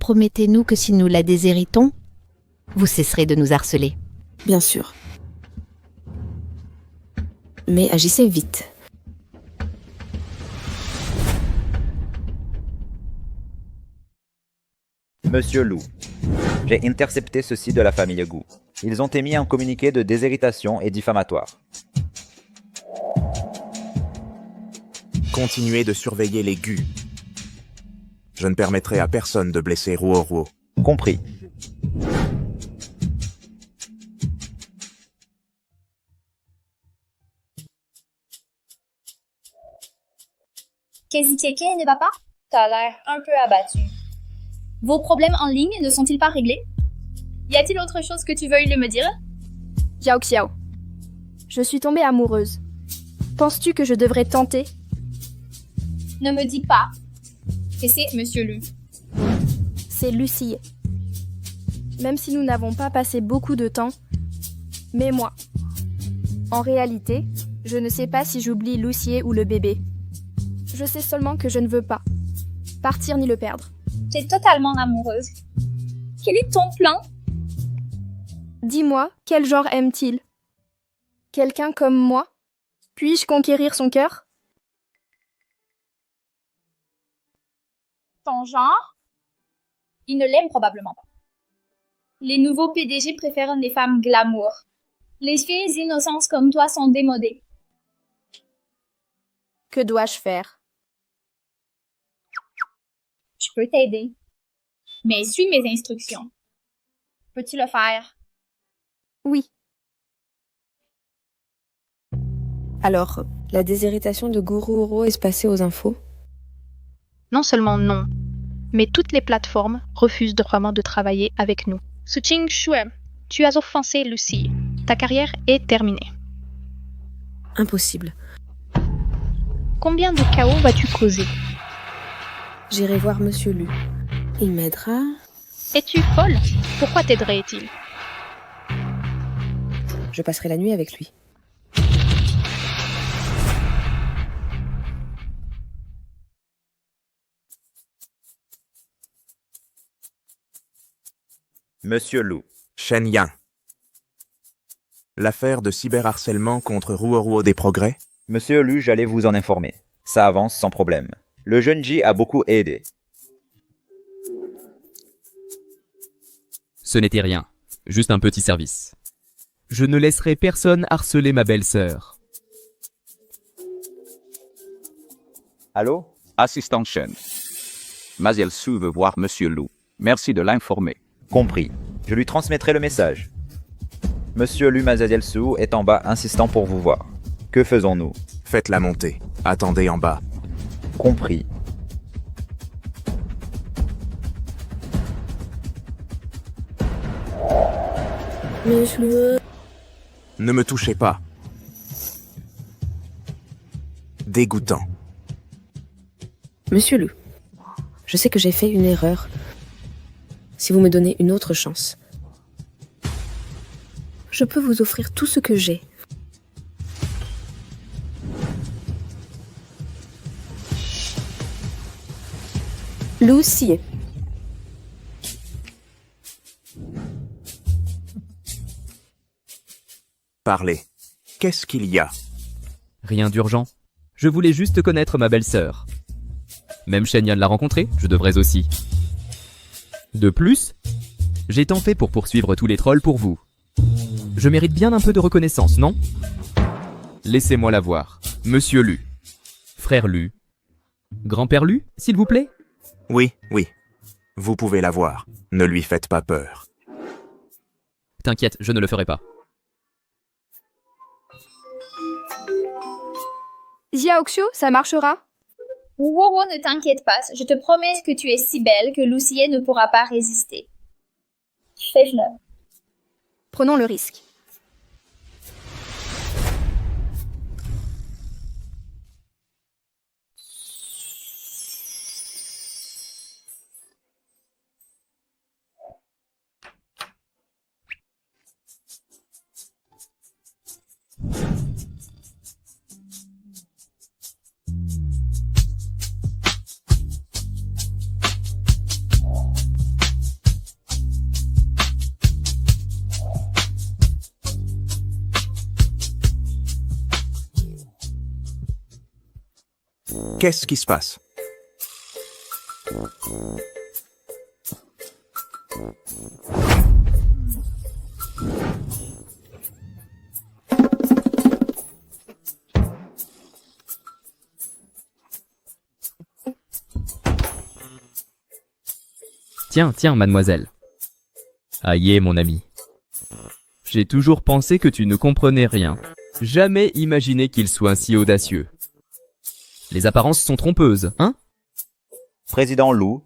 Promettez-nous que si nous la déshéritons, vous cesserez de nous harceler. Bien sûr. Mais agissez vite. Monsieur Lu, j'ai intercepté ceci de la famille Gu. Ils ont émis un communiqué de déshéritation et diffamatoire. Continuez de surveiller les Gu. Je ne permettrai à personne de blesser Ruoruo. Compris. Kezikeke ne va pas? T'as l'air un peu abattu. Vos problèmes en ligne ne sont-ils pas réglés? Y a-t-il autre chose que tu veuilles me dire? Xiao Xiao, je suis tombée amoureuse. Penses-tu que je devrais tenter? Ne me dis pas que c'est Monsieur Lu. C'est Lucie. Même si nous n'avons pas passé beaucoup de temps, mais moi. En réalité, je ne sais pas si j'oublie Lucie ou le bébé. Je sais seulement que je ne veux pas partir ni le perdre. T'es totalement amoureuse. Quel est ton plan? Dis-moi, quel genre aime-t-il? Quelqu'un comme moi? Puis-je conquérir son cœur? Ton genre? Il ne l'aime probablement pas. Les nouveaux PDG préfèrent les femmes glamour. Les filles innocentes comme toi sont démodées. Que dois-je faire? Je peux t'aider. Mais suis mes instructions. Peux-tu le faire? Oui. Alors, la déshéritation de Gu Ruoruo est passée aux infos? Non seulement non, mais toutes les plateformes refusent vraiment de travailler avec nous. Suqing Shue, tu as offensé Lucie. Ta carrière est terminée. Impossible. Combien de chaos vas-tu causer? J'irai voir Monsieur Lu. Il m'aidera. Es-tu folle? Pourquoi t'aiderait-il? Je passerai la nuit avec lui. Monsieur Lu. Shen Yan. L'affaire de cyberharcèlement contre Ruoruo des Progrès? Monsieur Lu, j'allais vous en informer. Ça avance sans problème. Le jeune Ji a beaucoup aidé. Ce n'était rien, juste un petit service. Je ne laisserai personne harceler ma belle-sœur. Allô? Assistant Shen. Maziel Su veut voir Monsieur Lu. Merci de l'informer. Compris. Je lui transmettrai le message. Monsieur Lu Maziel Su est en bas insistant pour vous voir. Que faisons-nous? Faites-la monter. Attendez en bas. Compris. Ne me touchez pas. Dégoûtant. Monsieur Lu, je sais que j'ai fait une erreur. Si vous me donnez une autre chance, je peux vous offrir tout ce que j'ai. Lucie. Parlez. Qu'est-ce qu'il y a? Rien d'urgent. Je voulais juste connaître ma belle-sœur. Même Shen Yan l'a rencontrée, je devrais aussi. De plus, J'ai tant fait pour poursuivre tous les trolls pour vous. Je mérite bien un peu de reconnaissance, non? Laissez-moi la voir. Monsieur Lu. Frère Lu. Grand-père Lu, s'il vous plaît? Oui, oui. Vous pouvez la voir. Ne lui faites pas peur. T'inquiète, je ne le ferai pas. Xiaoxiu, ça marchera? Woro, ne t'inquiète pas, je te promets que tu es si belle que Lucie ne pourra pas résister. Fais-le. Prenons le risque. Qu'est-ce qui se passe? Tiens, tiens, mademoiselle. Aïe, mon ami. J'ai toujours pensé que tu ne comprenais rien. Jamais imaginé qu'il soit si audacieux. Les apparences sont trompeuses, hein? Président Lu,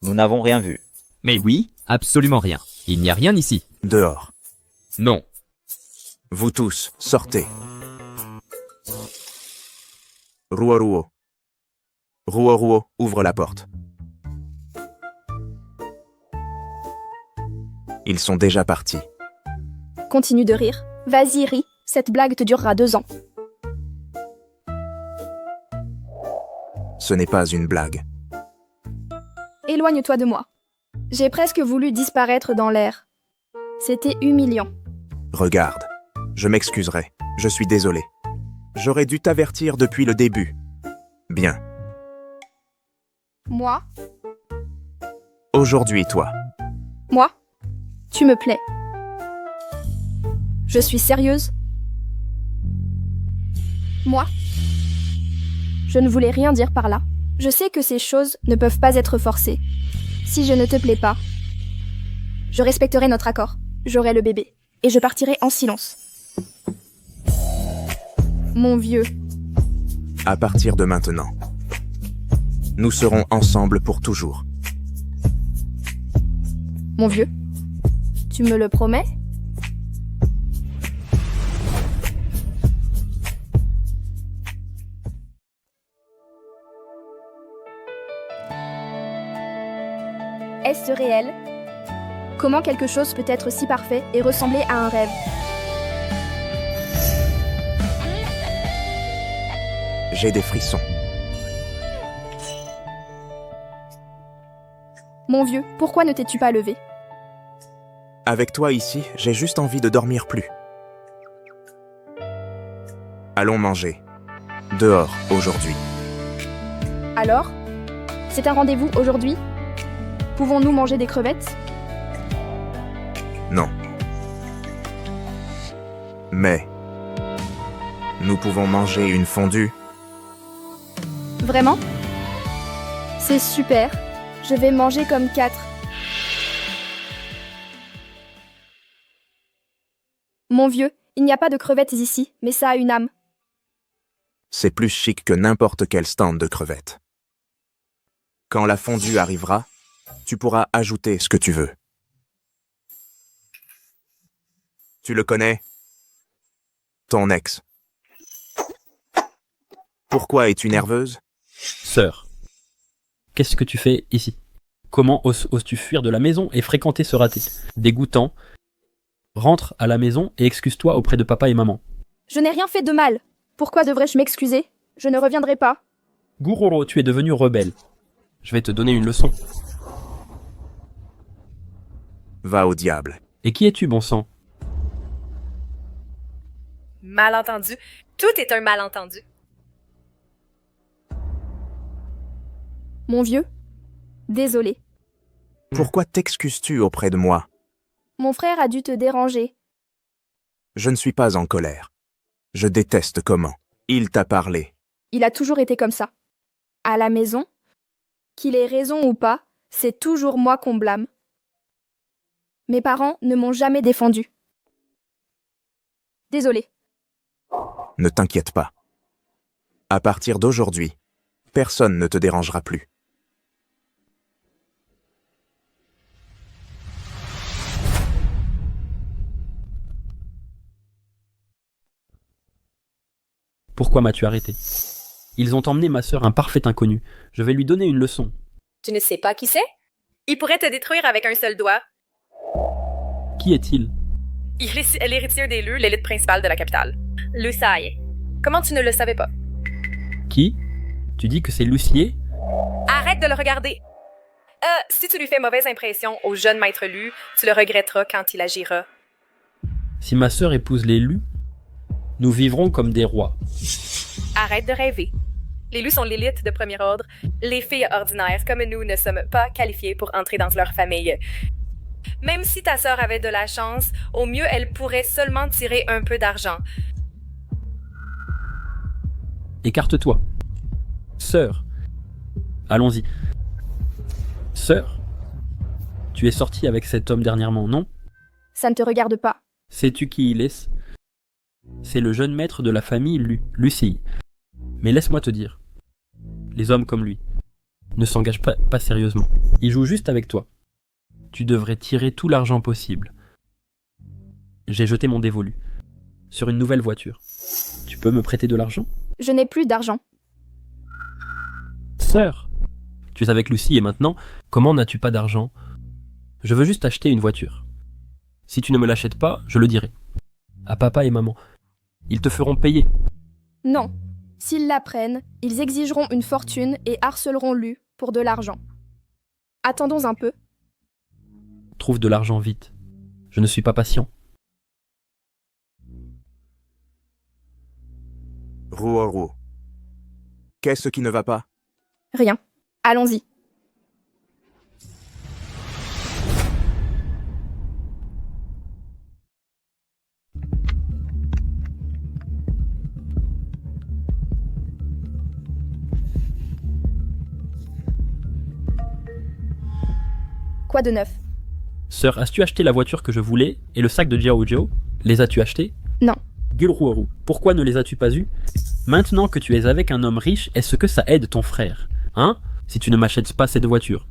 nous n'avons rien vu. Mais oui, absolument rien. Il n'y a rien ici. Dehors. Non. Vous tous, sortez. Ruo. Ruo, ouvre la porte. Ils sont déjà partis. Continue de rire. Vas-y, ris. Cette blague te durera 2 ans. Ce n'est pas une blague. Éloigne-toi de moi. J'ai presque voulu disparaître dans l'air. C'était humiliant. Regarde. Je m'excuserai. Je suis désolé. J'aurais dû t'avertir depuis le début. Bien. Moi? Aujourd'hui, toi. Moi? Tu me plais. Je suis sérieuse? Moi? Je ne voulais rien dire par là. Je sais que ces choses ne peuvent pas être forcées. Si je ne te plais pas, je respecterai notre accord. J'aurai le bébé. Et je partirai en silence. Mon vieux. À partir de maintenant, nous serons ensemble pour toujours. Mon vieux? Tu me le promets? Est-ce réel? Comment quelque chose peut être si parfait et ressembler à un rêve? J'ai des frissons. Mon vieux, pourquoi ne t'es-tu pas levé? Avec toi ici, j'ai juste envie de dormir plus. Allons manger. Dehors, aujourd'hui. Alors? C'est un rendez-vous aujourd'hui? Pouvons-nous manger des crevettes? Non. Mais nous pouvons manger une fondue. Vraiment? C'est super. Je vais manger comme 4. Mon vieux, il n'y a pas de crevettes ici, mais ça a une âme. C'est plus chic que n'importe quel stand de crevettes. Quand la fondue arrivera, tu pourras ajouter ce que tu veux. Tu le connais? Ton ex. Pourquoi es-tu nerveuse? Sœur, qu'est-ce que tu fais ici? Comment oses-tu fuir de la maison et fréquenter ce raté? Dégoûtant. Rentre à la maison et excuse-toi auprès de papa et maman. Je n'ai rien fait de mal. Pourquoi devrais-je m'excuser? Je ne reviendrai pas. Guroro, tu es devenu rebelle. Je vais te donner une leçon. Va au diable. Et qui es-tu, bon sang? Malentendu. Tout est un malentendu. Mon vieux, désolé. Pourquoi t'excuses-tu auprès de moi? Mon frère a dû te déranger. Je ne suis pas en colère. Je déteste comment. Il t'a parlé. Il a toujours été comme ça. À la maison, qu'il ait raison ou pas, c'est toujours moi qu'on blâme. Mes parents ne m'ont jamais défendu. Désolée. Ne t'inquiète pas. À partir d'aujourd'hui, personne ne te dérangera plus. Pourquoi m'as-tu arrêté? Ils ont emmené ma sœur un parfait inconnu. Je vais lui donner une leçon. Tu ne sais pas qui c'est? Il pourrait te détruire avec un seul doigt. Qui est-il? Il est l'héritier des Lus, l'élite principale de la capitale. Lusaï. Comment tu ne le savais pas? Qui? Tu dis que c'est Lucier? Arrête de le regarder! Si tu lui fais mauvaise impression au jeune maître Lu, tu le regretteras quand il agira. Si ma sœur épouse les Lus, nous vivrons comme des rois. Arrête de rêver. Les Lus sont l'élite de premier ordre. Les filles ordinaires comme nous ne sommes pas qualifiées pour entrer dans leur famille. Même si ta sœur avait de la chance, au mieux elle pourrait seulement tirer un peu d'argent. Écarte-toi. Sœur. Allons-y. Sœur, tu es sortie avec cet homme dernièrement, non? Ça ne te regarde pas. Sais-tu qui il est? C'est le jeune maître de la famille Lucie. Mais laisse-moi te dire, les hommes comme lui ne s'engagent pas sérieusement. Ils jouent juste avec toi. Tu devrais tirer tout l'argent possible. J'ai jeté mon dévolu sur une nouvelle voiture. Tu peux me prêter de l'argent? Je n'ai plus d'argent. Sœur, tu es avec Lucie et maintenant, comment n'as-tu pas d'argent? Je veux juste acheter une voiture. Si tu ne me l'achètes pas, je le dirai. À papa et maman. Ils te feront payer. Non. S'ils l'apprennent, ils exigeront une fortune et harceleront Lu pour de l'argent. Attendons un peu. Trouve de l'argent vite. Je ne suis pas patient. Ruoru. Qu'est-ce qui ne va pas? Rien. Allons-y. Quoi de neuf? Sœur, as-tu acheté la voiture que je voulais et le sac de Jiao Jiao? Les as-tu achetés? Non. Gulruoru, pourquoi ne les as-tu pas eus? Maintenant que tu es avec un homme riche, est-ce que ça aide ton frère? Hein? Si tu ne m'achètes pas cette voiture.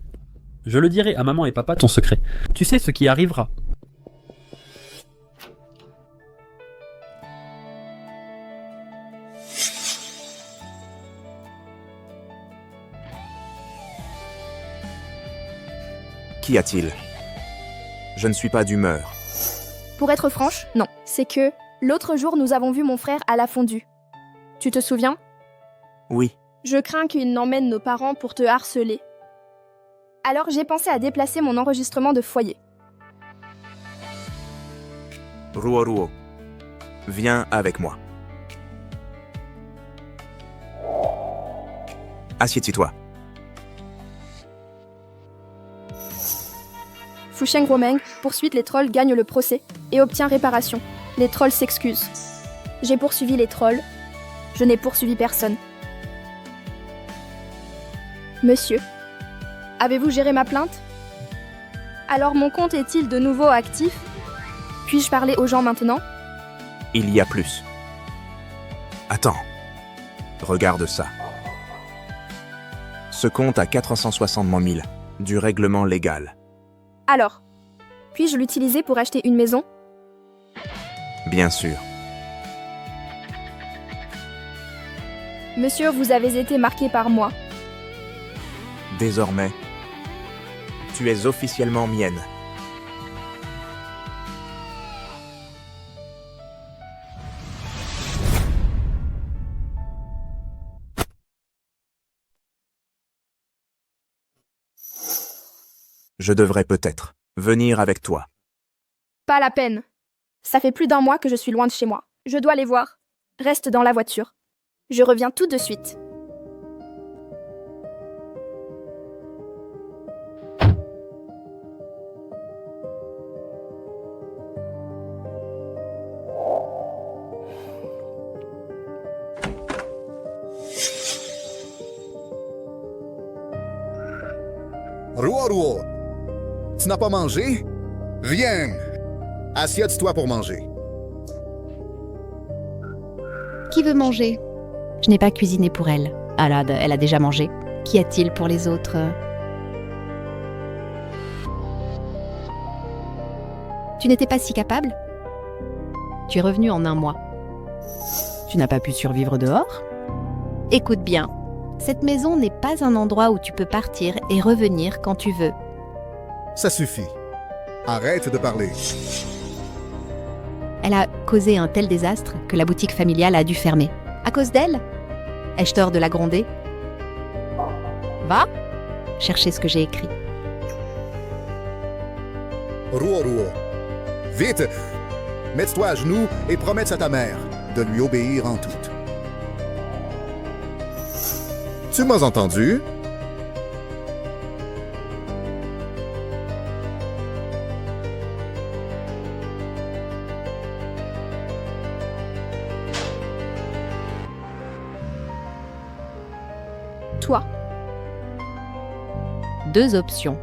Je le dirai à maman et papa ton secret. Tu sais ce qui arrivera. Qu'y a-t-il? Je ne suis pas d'humeur. Pour être franche, non. C'est que, l'autre jour nous avons vu mon frère à la fondue. Tu te souviens? Oui. Je crains qu'il n'emmène nos parents pour te harceler. Alors j'ai pensé à déplacer mon enregistrement de foyer. Ruoruo, viens avec moi. Assieds-toi. Fusheng Romeng poursuit les trolls, gagne le procès et obtient réparation. Les trolls s'excusent. J'ai poursuivi les trolls. Je n'ai poursuivi personne. Monsieur, avez-vous géré ma plainte? Alors mon compte est-il de nouveau actif? Puis-je parler aux gens maintenant? Il y a plus. Attends. Regarde ça. Ce compte a 460 000 du règlement légal. Alors, puis-je l'utiliser pour acheter une maison? Bien sûr. Monsieur, vous avez été marqué par moi. Désormais, tu es officiellement mienne. Je devrais peut-être venir avec toi. Pas la peine. Ça fait plus d'un mois que je suis loin de chez moi. Je dois les voir. Reste dans la voiture. Je reviens tout de suite. Ruo, tu n'as pas mangé? Viens. Assieds-toi pour manger. Qui veut manger? Je n'ai pas cuisiné pour elle. Alad, elle a déjà mangé. Qu'y a-t-il pour les autres? Tu n'étais pas si capable? Tu es revenu en 1 mois. Tu n'as pas pu survivre dehors? Écoute bien, cette maison n'est pas un endroit où tu peux partir et revenir quand tu veux. Ça suffit. Arrête de parler. Elle a causé un tel désastre que la boutique familiale a dû fermer. À cause d'elle? Ai-je tort de la gronder? Va chercher ce que j'ai écrit. Ruo, vite! Mets-toi à genoux et promets à ta mère de lui obéir en tout. Tu m'as entendu? Toi. 2 options.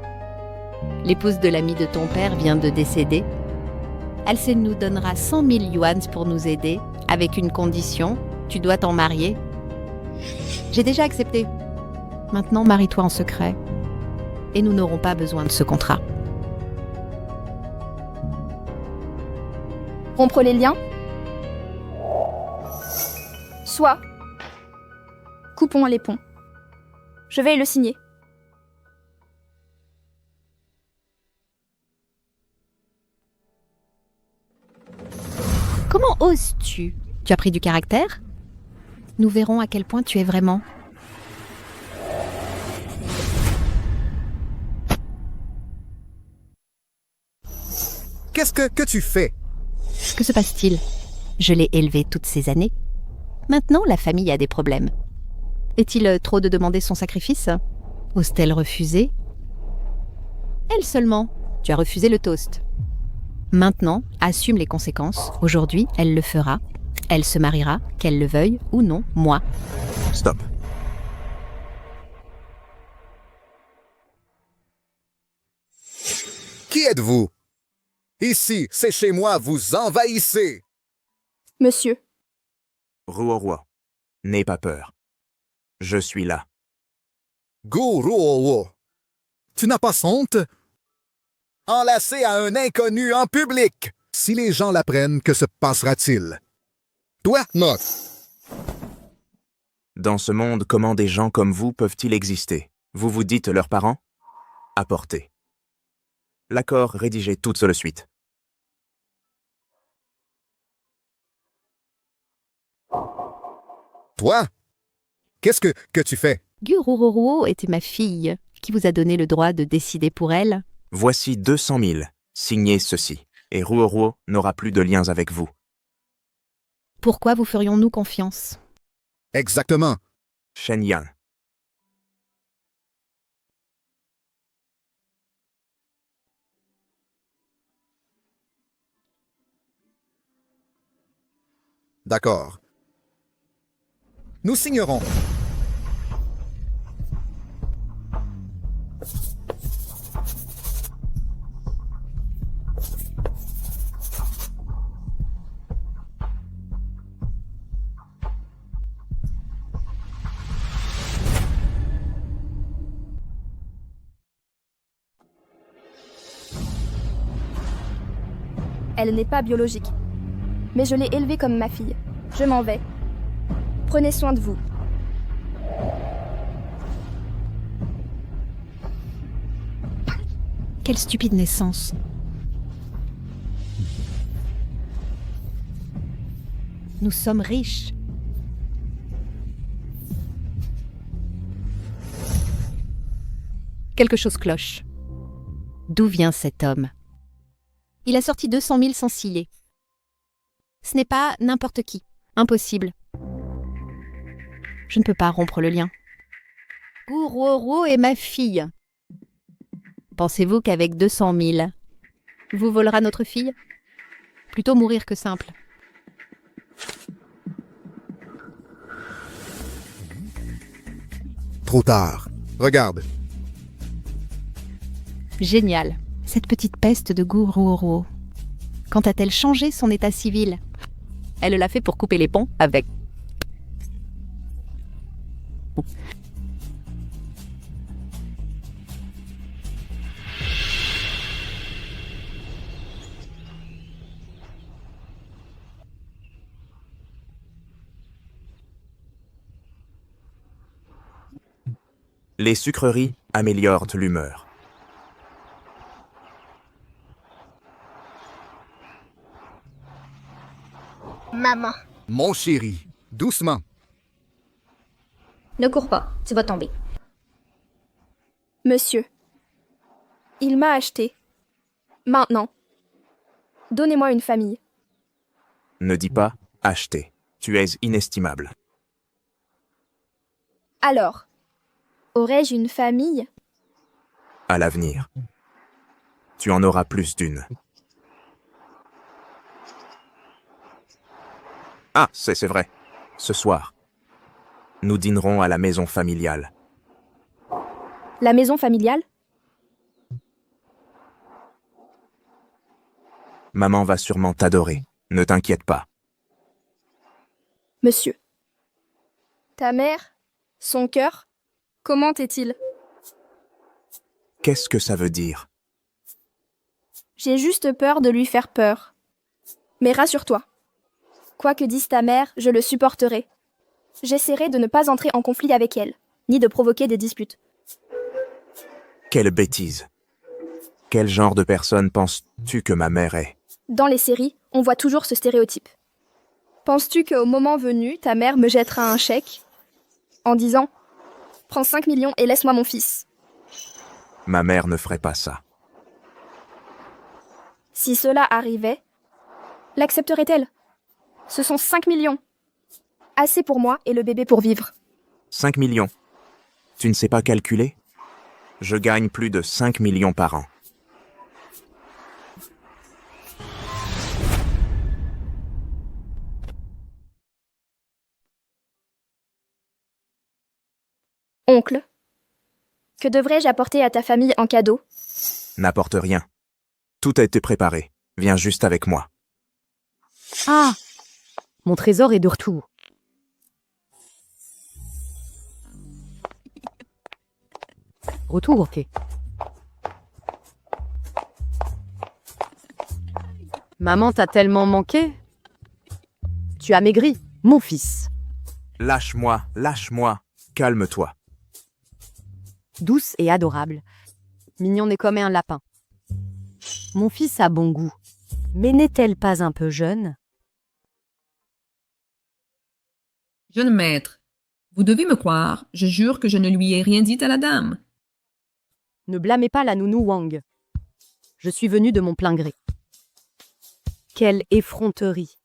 L'épouse de l'ami de ton père vient de décéder. Elle nous donnera 100 000 yuans pour nous aider, avec une condition, tu dois t'en marier. J'ai déjà accepté. Maintenant, marie-toi en secret. Et nous n'aurons pas besoin de ce contrat. Rompre les liens? Soit. Coupons les ponts. Je vais le signer. Comment oses-tu? Tu as pris du caractère? Nous verrons à quel point tu es vraiment. Qu'est-ce que tu fais? Que se passe-t-il? Je l'ai élevé toutes ces années. Maintenant, la famille a des problèmes. Est-il trop de demander son sacrifice? Ose-t-elle refuser? Elle seulement. Tu as refusé le toast. Maintenant, assume les conséquences. Aujourd'hui, elle le fera. Elle se mariera, qu'elle le veuille ou non, moi. Stop. Qui êtes-vous? Ici, c'est chez moi, vous envahissez! Monsieur. Ruo, n'aie pas peur. Je suis là. Ruo, tu n'as pas honte? Enlacé à un inconnu en public! Si les gens l'apprennent, que se passera-t-il? Toi, non. Dans ce monde, comment des gens comme vous peuvent-ils exister? Vous vous dites leurs parents? Apportez. L'accord rédigé tout de suite. Toi? Qu'est-ce que tu fais? Gururuo était ma fille. Qui vous a donné le droit de décider pour elle? Voici 200 000. Signez ceci, et Ruo n'aura plus de liens avec vous. Pourquoi vous ferions-nous confiance? Exactement. Shen Yan. D'accord. Nous signerons. Elle n'est pas biologique. Mais je l'ai élevée comme ma fille. Je m'en vais. Prenez soin de vous. Quelle stupide naissance. Nous sommes riches. Quelque chose cloche. D'où vient cet homme? Il a sorti 200 000 sans ciller. Ce n'est pas n'importe qui. Impossible. Je ne peux pas rompre le lien. Guruo est ma fille. Pensez-vous qu'avec 200 000, vous volera notre fille? Plutôt mourir que simple. Trop tard. Regarde. Génial. Cette petite peste de Ruoruo. Quand a-t-elle changé son état civil? Elle l'a fait pour couper les ponts avec... Les sucreries améliorent l'humeur. Maman. Mon chéri, doucement. Ne cours pas, tu vas tomber. Monsieur, il m'a acheté. Maintenant, donnez-moi une famille. Ne dis pas acheter. Tu es inestimable. Alors, aurais-je une famille? À l'avenir. Tu en auras plus d'une. Ah, c'est vrai. Ce soir, nous dînerons à la maison familiale. La maison familiale? Maman va sûrement t'adorer. Ne t'inquiète pas. Monsieur. Ta mère? Son cœur? Comment est-il? Qu'est-ce que ça veut dire? J'ai juste peur de lui faire peur. Mais rassure-toi. Quoi que dise ta mère, je le supporterai. J'essaierai de ne pas entrer en conflit avec elle, ni de provoquer des disputes. Quelle bêtise. Quel genre de personne penses-tu que ma mère est? Dans les séries, on voit toujours ce stéréotype. Penses-tu qu'au moment venu, ta mère me jettera un chèque en disant « Prends 5 millions et laisse-moi mon fils ». Ma mère ne ferait pas ça. Si cela arrivait, l'accepterait-elle? Ce sont 5 millions. Assez pour moi et le bébé pour vivre. 5 millions. Tu ne sais pas calculer? Je gagne plus de 5 millions par an. Oncle, que devrais-je apporter à ta famille en cadeau? N'apporte rien. Tout a été préparé. Viens juste avec moi. Ah! Mon trésor est de retour. Retour, ok. Maman t'a tellement manqué. Tu as maigri, mon fils. Lâche-moi, lâche-moi. Calme-toi. Douce et adorable. Mignon est comme un lapin. Mon fils a bon goût. Mais n'est-elle pas un peu jeune? Jeune maître, vous devez me croire, je jure que je ne lui ai rien dit à la dame. Ne blâmez pas la nounou Wang. Je suis venue de mon plein gré. Quelle effronterie.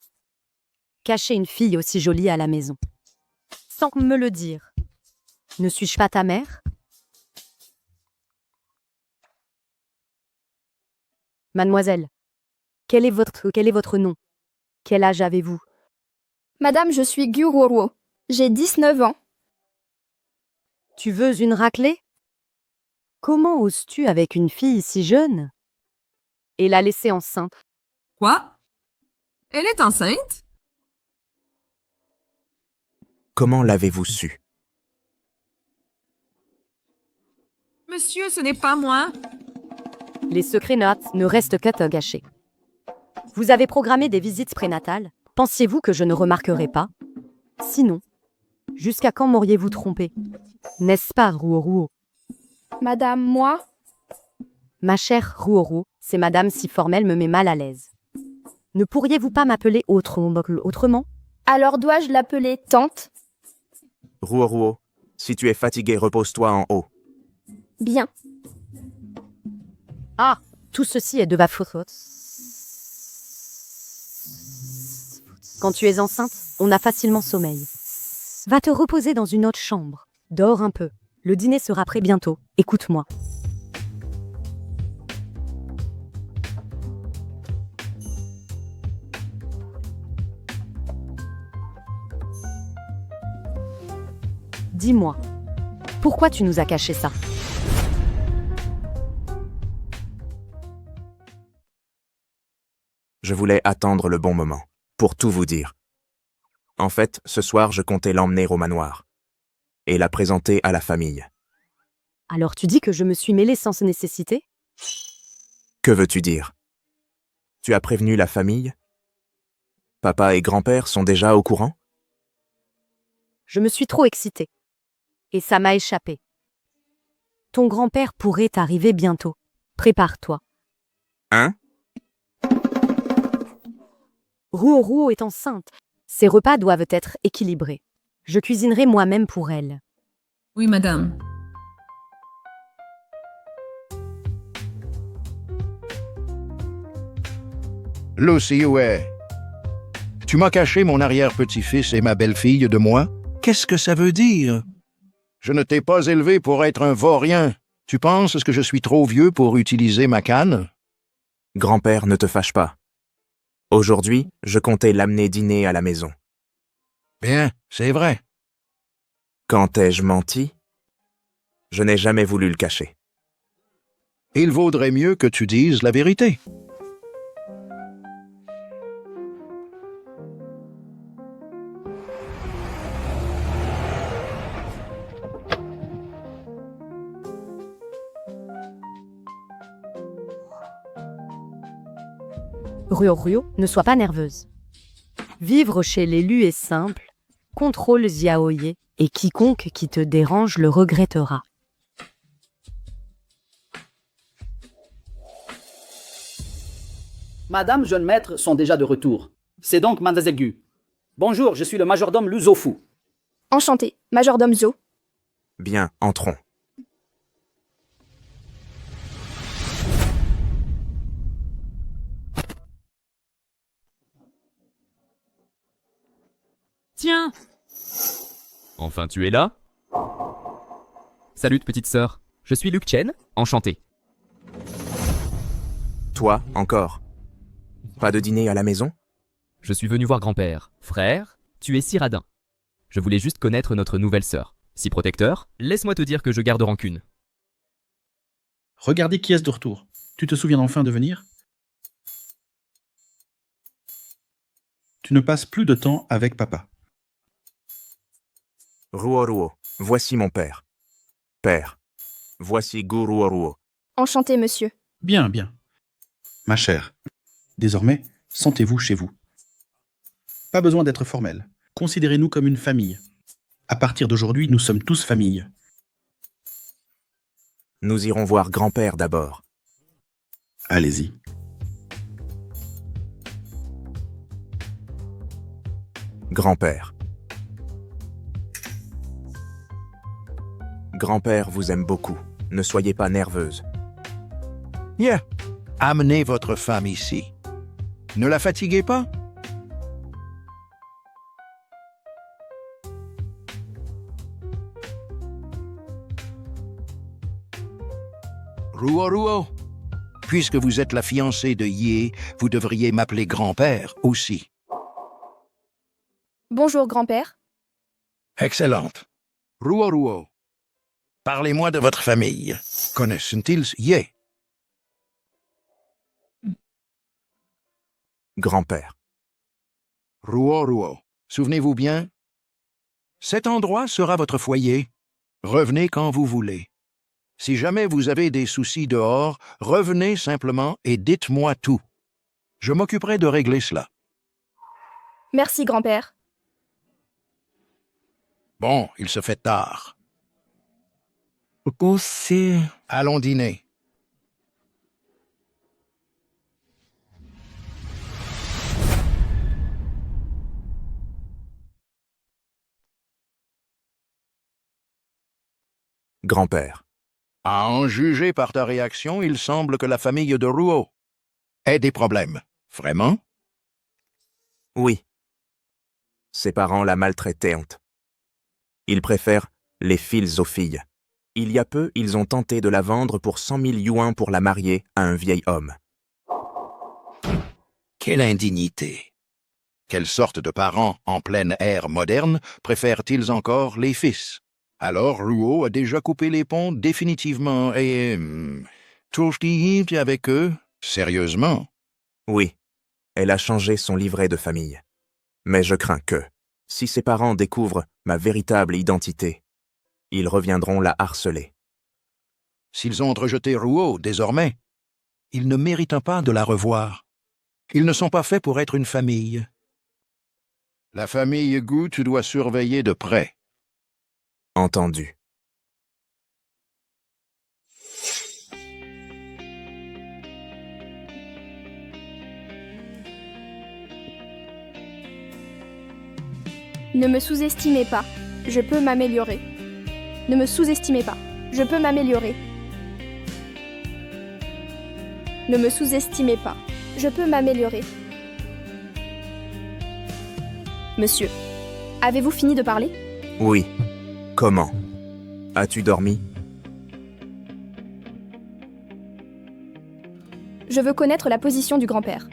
Cacher une fille aussi jolie à la maison. Sans me le dire. Ne suis-je pas ta mère? Mademoiselle, quel est votre nom? Quel âge avez-vous? Madame, je suis Ruoruo. J'ai 19 ans. Tu veux une raclée? Comment oses-tu avec une fille si jeune? Et la laisser enceinte. Quoi? Elle est enceinte? Comment l'avez-vous su? Monsieur, ce n'est pas moi. Les secrets ne restent qu'à te gâcher. Vous avez programmé des visites prénatales. Pensiez-vous que je ne remarquerais pas? Sinon, jusqu'à quand m'auriez-vous trompé? N'est-ce pas, Ruoruo? Madame, moi? Ma chère Ruoruo, ces madames si formelles me met mal à l'aise. Ne pourriez-vous pas m'appeler autrement? Alors dois-je l'appeler tante? Ruoruo, si tu es fatigué, repose-toi en haut. Bien. Ah, tout ceci est de ma faute. Quand tu es enceinte, on a facilement sommeil. Va te reposer dans une autre chambre. Dors un peu. Le dîner sera prêt bientôt. Écoute-moi. Dis-moi, pourquoi tu nous as caché ça? Je voulais attendre le bon moment, pour tout vous dire. En fait, ce soir, je comptais l'emmener au manoir et la présenter à la famille. Alors tu dis que je me suis mêlée sans nécessité? Que veux-tu dire? Tu as prévenu la famille? Papa et grand-père sont déjà au courant? Je me suis trop excitée. Et ça m'a échappé. Ton grand-père pourrait arriver bientôt. Prépare-toi. Hein? Ruo est enceinte. Ses repas doivent être équilibrés. Je cuisinerai moi-même pour elle. Oui, madame. Lucy, où est? Tu m'as caché mon arrière-petit-fils et ma belle-fille de moi? Qu'est-ce que ça veut dire? Je ne t'ai pas élevé pour être un vaurien. Tu penses que je suis trop vieux pour utiliser ma canne? Grand-père, ne te fâche pas. Aujourd'hui, je comptais l'amener dîner à la maison. Bien, c'est vrai. Quand ai-je menti? Je n'ai jamais voulu le cacher. Il vaudrait mieux que tu dises la vérité. Ruo, ne sois pas nerveuse. Vivre chez l'élu est simple. Contrôle Xiaoye et quiconque qui te dérange le regrettera. Madame, jeune maître sont déjà de retour. C'est donc Mademoiselle Gu. Bonjour, je suis le majordome Lu Zofu. Enchanté, majordome Zo. Bien, entrons. Tiens! Enfin, tu es là? Salut, petite sœur. Je suis Luke Chen, enchanté. Toi, encore? Pas de dîner à la maison? Je suis venu voir grand-père. Frère, tu es Cyrano. Je voulais juste connaître notre nouvelle sœur. Si protecteur, laisse-moi te dire que je garde rancune. Regardez qui est-ce de retour. Tu te souviens enfin de venir? Tu ne passes plus de temps avec papa. Ruo, voici mon père. Père, voici Gu Ruo. Enchanté, monsieur. Bien, bien. Ma chère, désormais, sentez-vous chez vous. Pas besoin d'être formel. Considérez-nous comme une famille. À partir d'aujourd'hui, nous sommes tous famille. Nous irons voir grand-père d'abord. Allez-y. Grand-père. Grand-père vous aime beaucoup. Ne soyez pas nerveuse. Bien. Amenez votre femme ici. Ne la fatiguez pas. Ruo, puisque vous êtes la fiancée de Ye, vous devriez m'appeler grand-père aussi. Bonjour, grand-père. Excellente. Ruo, parlez-moi de votre famille. Connaissent-ils Ye? Grand-père. Ruo, souvenez-vous bien? Cet endroit sera votre foyer. Revenez quand vous voulez. Si jamais vous avez des soucis dehors, revenez simplement et dites-moi tout. Je m'occuperai de régler cela. Merci, grand-père. Bon, il se fait tard. Allons dîner. Grand-père. À en juger par ta réaction, il semble que la famille de Ruo ait des problèmes. Vraiment? Oui. Ses parents la maltraitaient. Ils préfèrent les fils aux filles. Il y a peu, ils ont tenté de la vendre pour 100 000 yuans pour la marier à un vieil homme. Quelle indignité! Quelle sorte de parents en pleine ère moderne préfèrent-ils encore les fils? Alors Ruo a déjà coupé les ponts définitivement et... touche avec eux? Sérieusement? Oui. Elle a changé son livret de famille. Mais je crains que, si ses parents découvrent ma véritable identité, ils reviendront la harceler. S'ils ont rejeté Rouault, désormais, ils ne méritent pas de la revoir. Ils ne sont pas faits pour être une famille. La famille Gu, tu dois surveiller de près. Entendu. Ne me sous-estimez pas, je peux m'améliorer. Ne me sous-estimez pas, je peux m'améliorer. Ne me sous-estimez pas, je peux m'améliorer. Monsieur, avez-vous fini de parler? Oui. Comment? As-tu dormi? Je veux connaître la position du grand-père.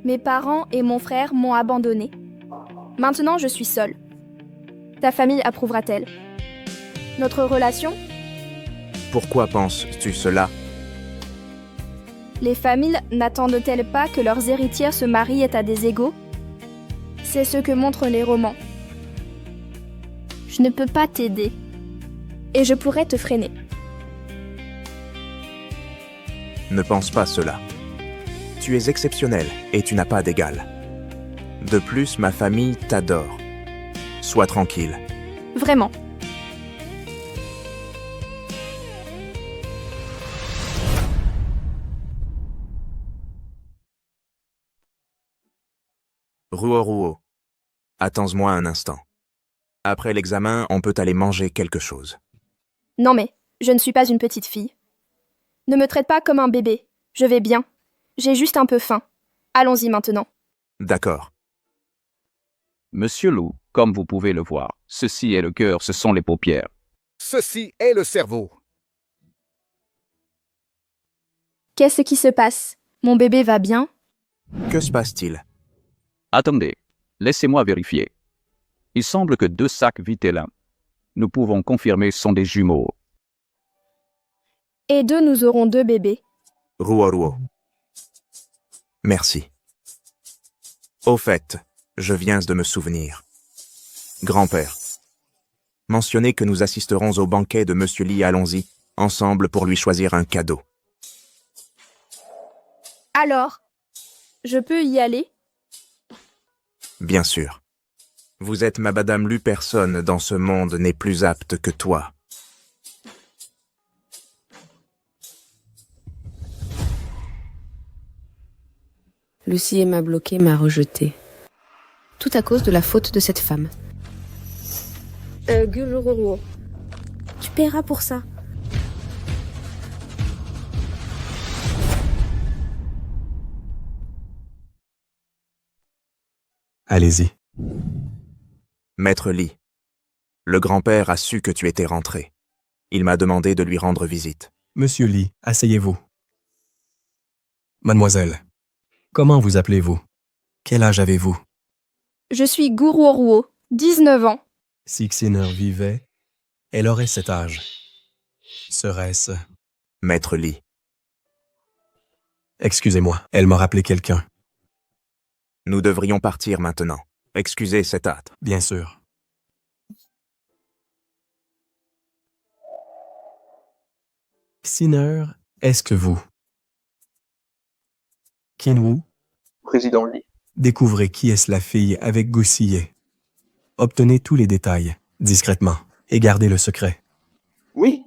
Mes parents et mon frère m'ont abandonné. Maintenant, je suis seule. Ta famille approuvera-t-elle? Notre relation? Pourquoi penses-tu cela? Les familles n'attendent-elles pas que leurs héritières se marient à des égaux? C'est ce que montrent les romans. Je ne peux pas t'aider. Et je pourrais te freiner. Ne pense pas cela. Tu es exceptionnel et tu n'as pas d'égal. De plus, ma famille t'adore. Sois tranquille. Vraiment. Rouault, attends-moi un instant. Après l'examen, on peut aller manger quelque chose. Non mais, je ne suis pas une petite fille. Ne me traite pas comme un bébé. Je vais bien. J'ai juste un peu faim. Allons-y maintenant. D'accord. Monsieur Lou, comme vous pouvez le voir, ceci est le cœur, ce sont les paupières. Ceci est le cerveau. Qu'est-ce qui se passe? Mon bébé va bien? Que se passe-t-il? Attendez, laissez-moi vérifier. Il semble que 2 sacs vitellins. Nous pouvons confirmer sont des jumeaux. Et nous aurons 2 bébés. Rouault. Merci. Au fait, je viens de me souvenir. Grand-père, mentionnez que nous assisterons au banquet de Monsieur Lee, allons-y, ensemble pour lui choisir un cadeau. Alors, je peux y aller? Bien sûr. Vous êtes ma Madame Lu, personne dans ce monde n'est plus apte que toi. Lucie m'a bloqué, m'a rejeté. Tout à cause de la faute de cette femme. Rouault, tu paieras pour ça. Allez-y. Maître Lee, le grand-père a su que tu étais rentré. Il m'a demandé de lui rendre visite. Monsieur Lee, asseyez-vous. Mademoiselle, comment vous appelez-vous? Quel âge avez-vous? Je suis Rouault, 19 ans. Si Xiner vivait, elle aurait cet âge. Serait-ce... Maître Lee. Excusez-moi, elle m'a rappelé quelqu'un. Nous devrions partir maintenant. Excusez cet hâte. Bien sûr. Xiner, est-ce que vous... Kinwoo? Président Lee. Découvrez qui est la fille avec Goussier. Obtenez tous les détails, discrètement, et gardez le secret. Oui.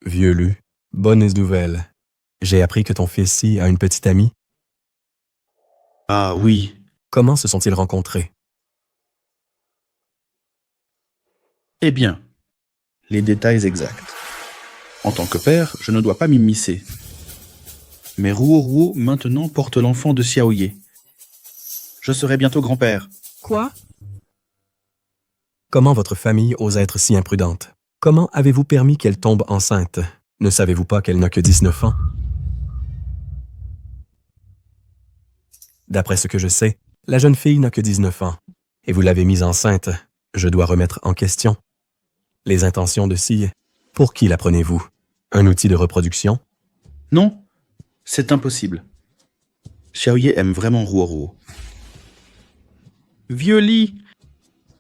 Vieux Lu, bonne nouvelle. J'ai appris que ton fils-ci a une petite amie. Ah oui. Comment se sont-ils rencontrés? Eh bien, les détails exacts. En tant que père, je ne dois pas m'immiscer. Mais Rouault maintenant porte l'enfant de Xiaoye. Je serai bientôt grand-père. Quoi? Comment votre famille ose être si imprudente? Comment avez-vous permis qu'elle tombe enceinte? Ne savez-vous pas qu'elle n'a que 19 ans? D'après ce que je sais, la jeune fille n'a que 19 ans. Et vous l'avez mise enceinte. Je dois remettre en question les intentions de Siye. Pour qui la prenez-vous? Un outil de reproduction? Non, c'est impossible. Xiaoye aime vraiment Ruoruo. Vieux lit!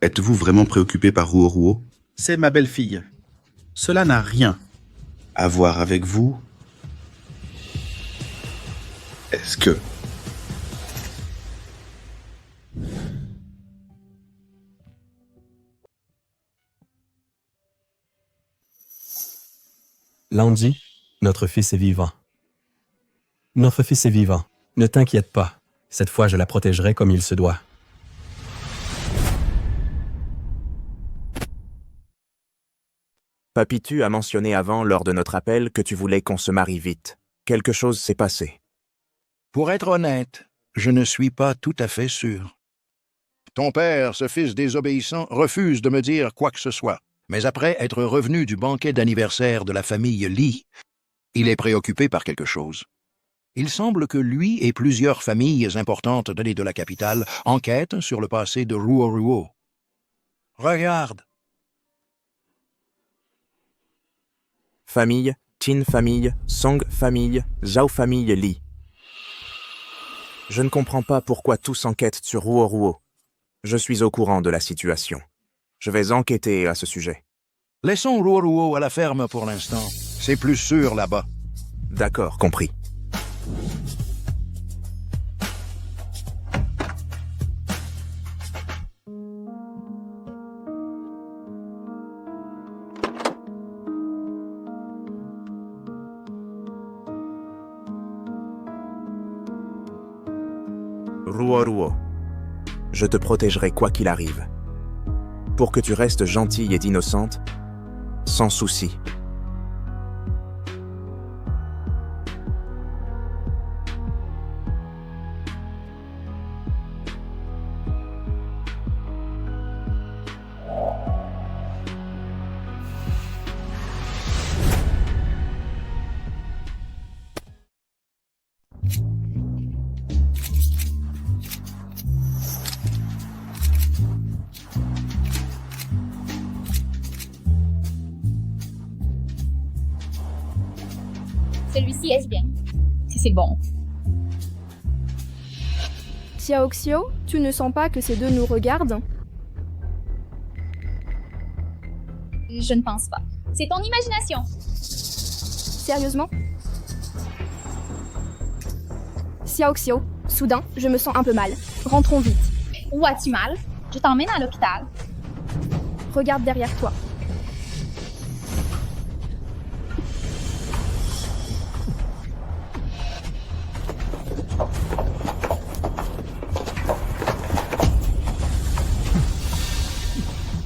Êtes-vous vraiment préoccupé par Ruoruo? C'est ma belle-fille. Cela n'a rien à voir avec vous. Est-ce que... Lanji, notre fils est vivant. Notre fils est vivant. Ne t'inquiète pas. Cette fois, je la protégerai comme il se doit. Papitu a mentionné avant, lors de notre appel, que tu voulais qu'on se marie vite. Quelque chose s'est passé. Pour être honnête, je ne suis pas tout à fait sûr. Ton père, ce fils désobéissant, refuse de me dire quoi que ce soit. Mais après être revenu du banquet d'anniversaire de la famille Li, il est préoccupé par quelque chose. Il semble que lui et plusieurs familles importantes de la capitale enquêtent sur le passé de Ruoruo. Regarde. Famille, Qin famille, Song famille, Zhao famille Li. Je ne comprends pas pourquoi tous enquêtent sur Ruoruo. Je suis au courant de la situation. Je vais enquêter à ce sujet. Laissons Ruoruo à la ferme pour l'instant. C'est plus sûr là-bas. D'accord, compris. Ruoruo, je te protégerai quoi qu'il arrive. Pour que tu restes gentille et innocente, sans souci. Celui-ci est bien. Si c'est bon. Xiaoxiao, tu ne sens pas que ces deux nous regardent? Je ne pense pas. C'est ton imagination. Sérieusement? Xiaoxiao, soudain, je me sens un peu mal. Rentrons vite. Où as-tu mal? Je t'emmène à l'hôpital. Regarde derrière toi.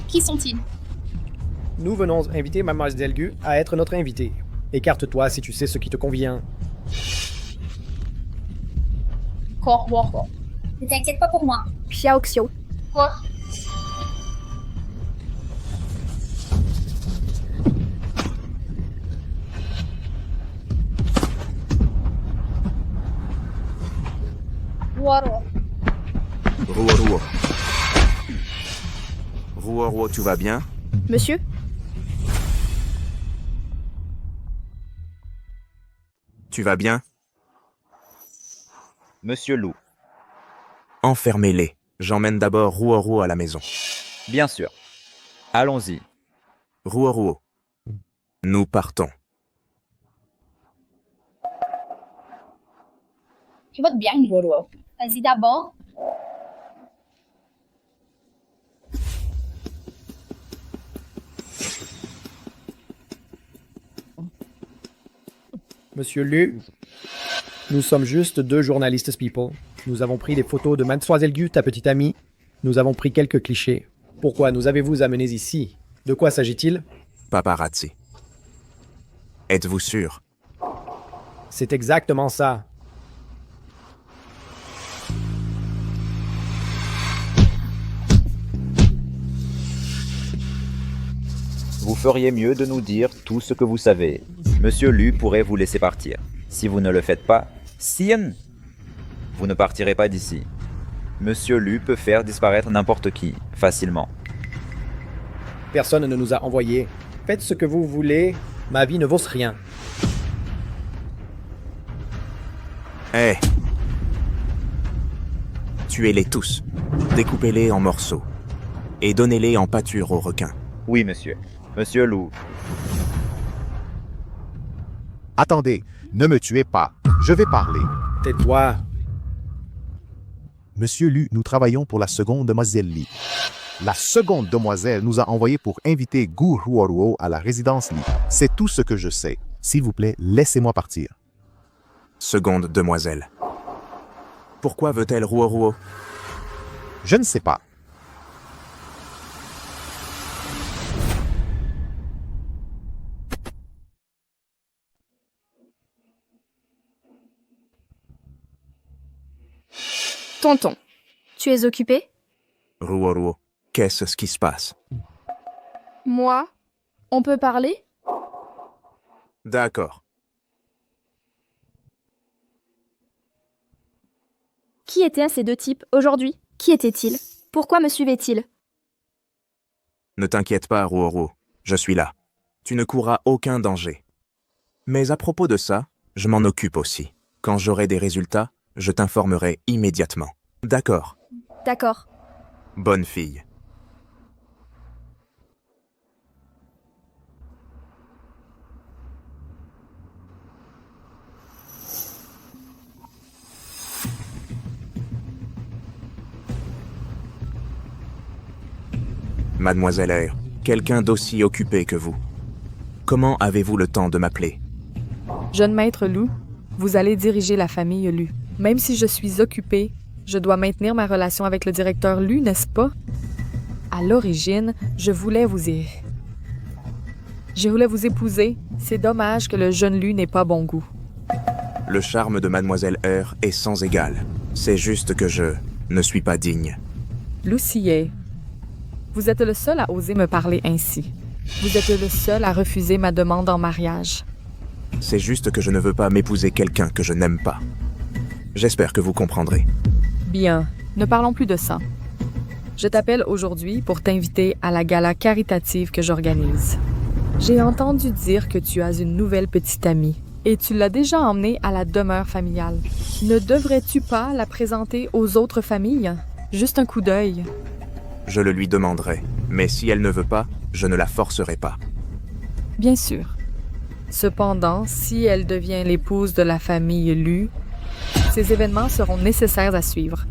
Qui sont-ils? Nous venons inviter Mademoiselle Gu à être notre invitée. Écarte-toi si tu sais ce qui te convient. Korworo. Ne t'inquiète pas pour moi. Xiaoxiao. Quoi? Ruoruo. Ruoruo. Ruoruo, tu vas bien? Monsieur? Tu vas bien? Monsieur Lou. Enfermez-les. J'emmène d'abord Ruoruo à la maison. Bien sûr. Allons-y. Ruoruo. Nous partons. Tu vas bien, Ruoruo. Vas-y d'abord. Monsieur Lu, nous sommes juste deux journalistes people. Nous avons pris des photos de Mademoiselle Gu, ta petite amie. Nous avons pris quelques clichés. Pourquoi nous avez-vous amenés ici? De quoi s'agit-il? Paparazzi. Êtes-vous sûr? C'est exactement ça. Vous feriez mieux de nous dire tout ce que vous savez. Monsieur Lu pourrait vous laisser partir. Si vous ne le faites pas, Sien, vous ne partirez pas d'ici. Monsieur Lu peut faire disparaître n'importe qui, facilement. Personne ne nous a envoyés. Faites ce que vous voulez. Ma vie ne vaut rien. Hé! Tuez-les tous. Découpez-les en morceaux. Et donnez-les en pâture aux requins. Oui, monsieur. Monsieur Lou. Attendez, ne me tuez pas. Je vais parler. Tais-toi. Monsieur Lu, nous travaillons pour la seconde demoiselle Li. La seconde demoiselle nous a envoyé pour inviter Gu Ruoruo à la résidence Li. C'est tout ce que je sais. S'il vous plaît, laissez-moi partir. Seconde demoiselle. Pourquoi veut-elle Ruoruo? Je ne sais pas. Tonton, tu es occupé? Ruoruo, qu'est-ce qui se passe? Moi? On peut parler? D'accord. Qui étaient ces deux types aujourd'hui? Qui étaient-ils? Pourquoi me suivaient-ils? Ne t'inquiète pas, Ruoruo. Je suis là. Tu ne courras aucun danger. Mais à propos de ça, je m'en occupe aussi. Quand j'aurai des résultats, je t'informerai immédiatement. D'accord. D'accord. Bonne fille. Mademoiselle Eyre, quelqu'un d'aussi occupé que vous. Comment avez-vous le temps de m'appeler? Jeune maître Lou, vous allez diriger la famille Lu. Même si je suis occupée, je dois maintenir ma relation avec le directeur Lu, n'est-ce pas? À l'origine, je voulais vous épouser. C'est dommage que le jeune Lu n'ait pas bon goût. Le charme de Mademoiselle Eyre est sans égal. C'est juste que je ne suis pas digne. Lucier, vous êtes le seul à oser me parler ainsi. Vous êtes le seul à refuser ma demande en mariage. C'est juste que je ne veux pas m'épouser quelqu'un que je n'aime pas. J'espère que vous comprendrez. Bien, ne parlons plus de ça. Je t'appelle aujourd'hui pour t'inviter à la gala caritative que j'organise. J'ai entendu dire que tu as une nouvelle petite amie et tu l'as déjà emmenée à la demeure familiale. Ne devrais-tu pas la présenter aux autres familles? Juste un coup d'œil. Je le lui demanderai, mais si elle ne veut pas, je ne la forcerai pas. Bien sûr. Cependant, si elle devient l'épouse de la famille Lu, ces événements seront nécessaires à suivre.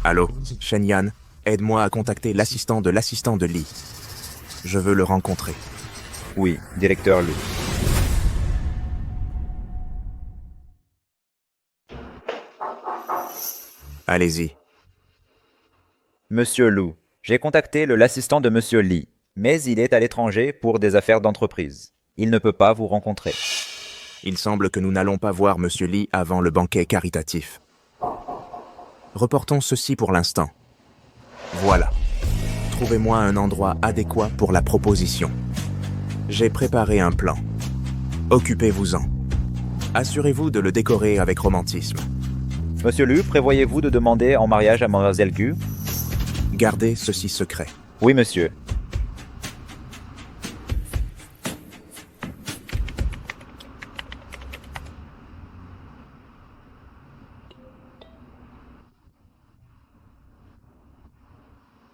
Allô, Shen-Yan, aide-moi à contacter l'assistant de Li. Je veux le rencontrer. Oui, directeur Lu. Allez-y. Monsieur Lu, j'ai contacté l'assistant de Monsieur Li, mais il est à l'étranger pour des affaires d'entreprise. Il ne peut pas vous rencontrer. Il semble que nous n'allons pas voir Monsieur Li avant le banquet caritatif. Reportons ceci pour l'instant. Voilà. Trouvez-moi un endroit adéquat pour la proposition. J'ai préparé un plan. Occupez-vous-en. Assurez-vous de le décorer avec romantisme. Monsieur Lu, prévoyez-vous de demander en mariage à Mademoiselle Gu? Gardez ceci secret. Oui, monsieur.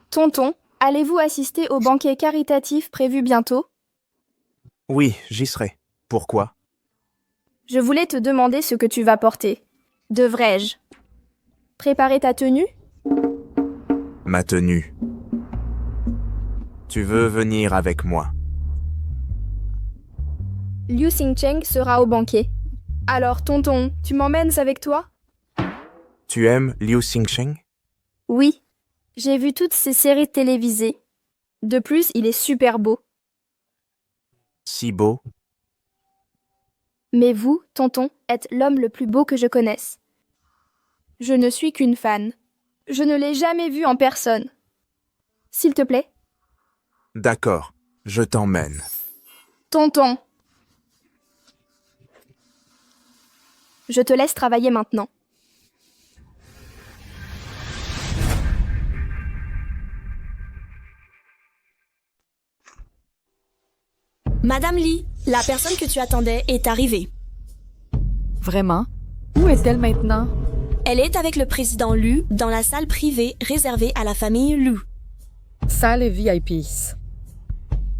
Tonton, allez-vous assister au banquet caritatif prévu bientôt? Oui, j'y serai. Pourquoi? Je voulais te demander ce que tu vas porter. Devrais-je préparer ta tenue? Ma tenue. Tu veux venir avec moi? Liu Xingcheng sera au banquet. Alors, tonton, tu m'emmènes avec toi? Tu aimes Liu Xingcheng? Oui. J'ai vu toutes ces séries télévisées. De plus, il est super beau. Si beau? Mais vous, tonton, êtes l'homme le plus beau que je connaisse. Je ne suis qu'une fan. Je ne l'ai jamais vu en personne. S'il te plaît. D'accord, je t'emmène. Tonton. Je te laisse travailler maintenant. Madame Lee, la personne que tu attendais est arrivée. Vraiment? Où est-elle maintenant? Elle est avec le président Lu dans la salle privée réservée à la famille Lu. Salle VIPs.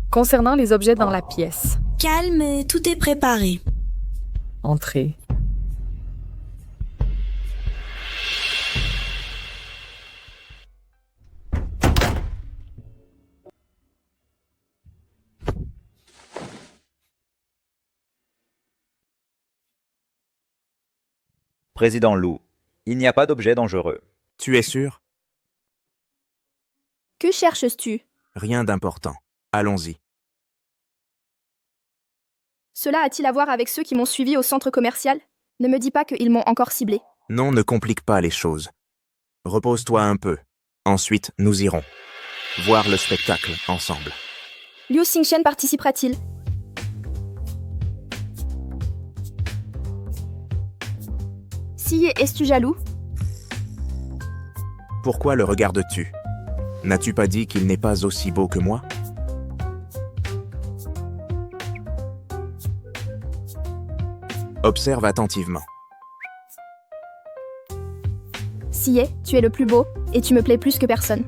Concernant les objets dans la pièce. Calme, tout est préparé. Entrez. Président Lu, il n'y a pas d'objet dangereux. Tu es sûr? Que cherches-tu? Rien d'important. Allons-y. Cela a-t-il à voir avec ceux qui m'ont suivi au centre commercial? Ne me dis pas qu'ils m'ont encore ciblé. Non, ne complique pas les choses. Repose-toi un peu. Ensuite, nous irons voir le spectacle ensemble. Liu Xingchen participera-t-il? Siye, es-tu jaloux? Pourquoi le regardes-tu? N'as-tu pas dit qu'il n'est pas aussi beau que moi? Observe attentivement. Siye, tu es le plus beau, et tu me plais plus que personne.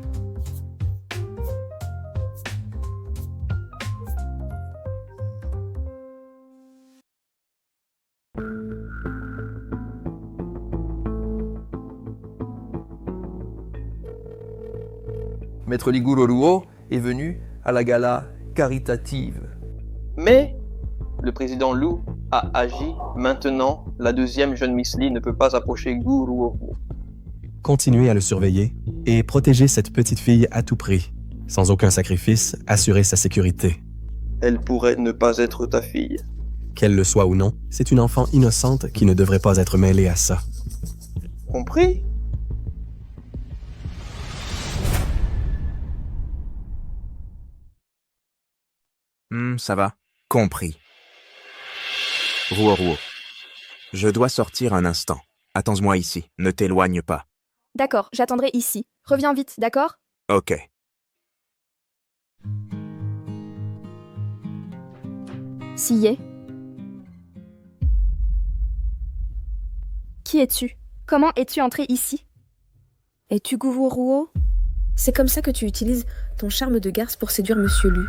Maître Liguro est venu à la gala caritative. Mais le président Lu a agi. Maintenant, la deuxième jeune Miss Lee ne peut pas approcher Gu Ruoruo. Continuez à le surveiller et protéger cette petite fille à tout prix. Sans aucun sacrifice, assurez sa sécurité. Elle pourrait ne pas être ta fille. Qu'elle le soit ou non, c'est une enfant innocente qui ne devrait pas être mêlée à ça. Compris? Ça va. Compris. Ruoruo. Je dois sortir un instant. Attends-moi ici. Ne t'éloigne pas. D'accord, j'attendrai ici. Reviens vite, d'accord? Ok. Siye. Qui es-tu? Comment es-tu entré ici? Es-tu Gu Ruoruo? C'est comme ça que tu utilises ton charme de garce pour séduire Monsieur Lu.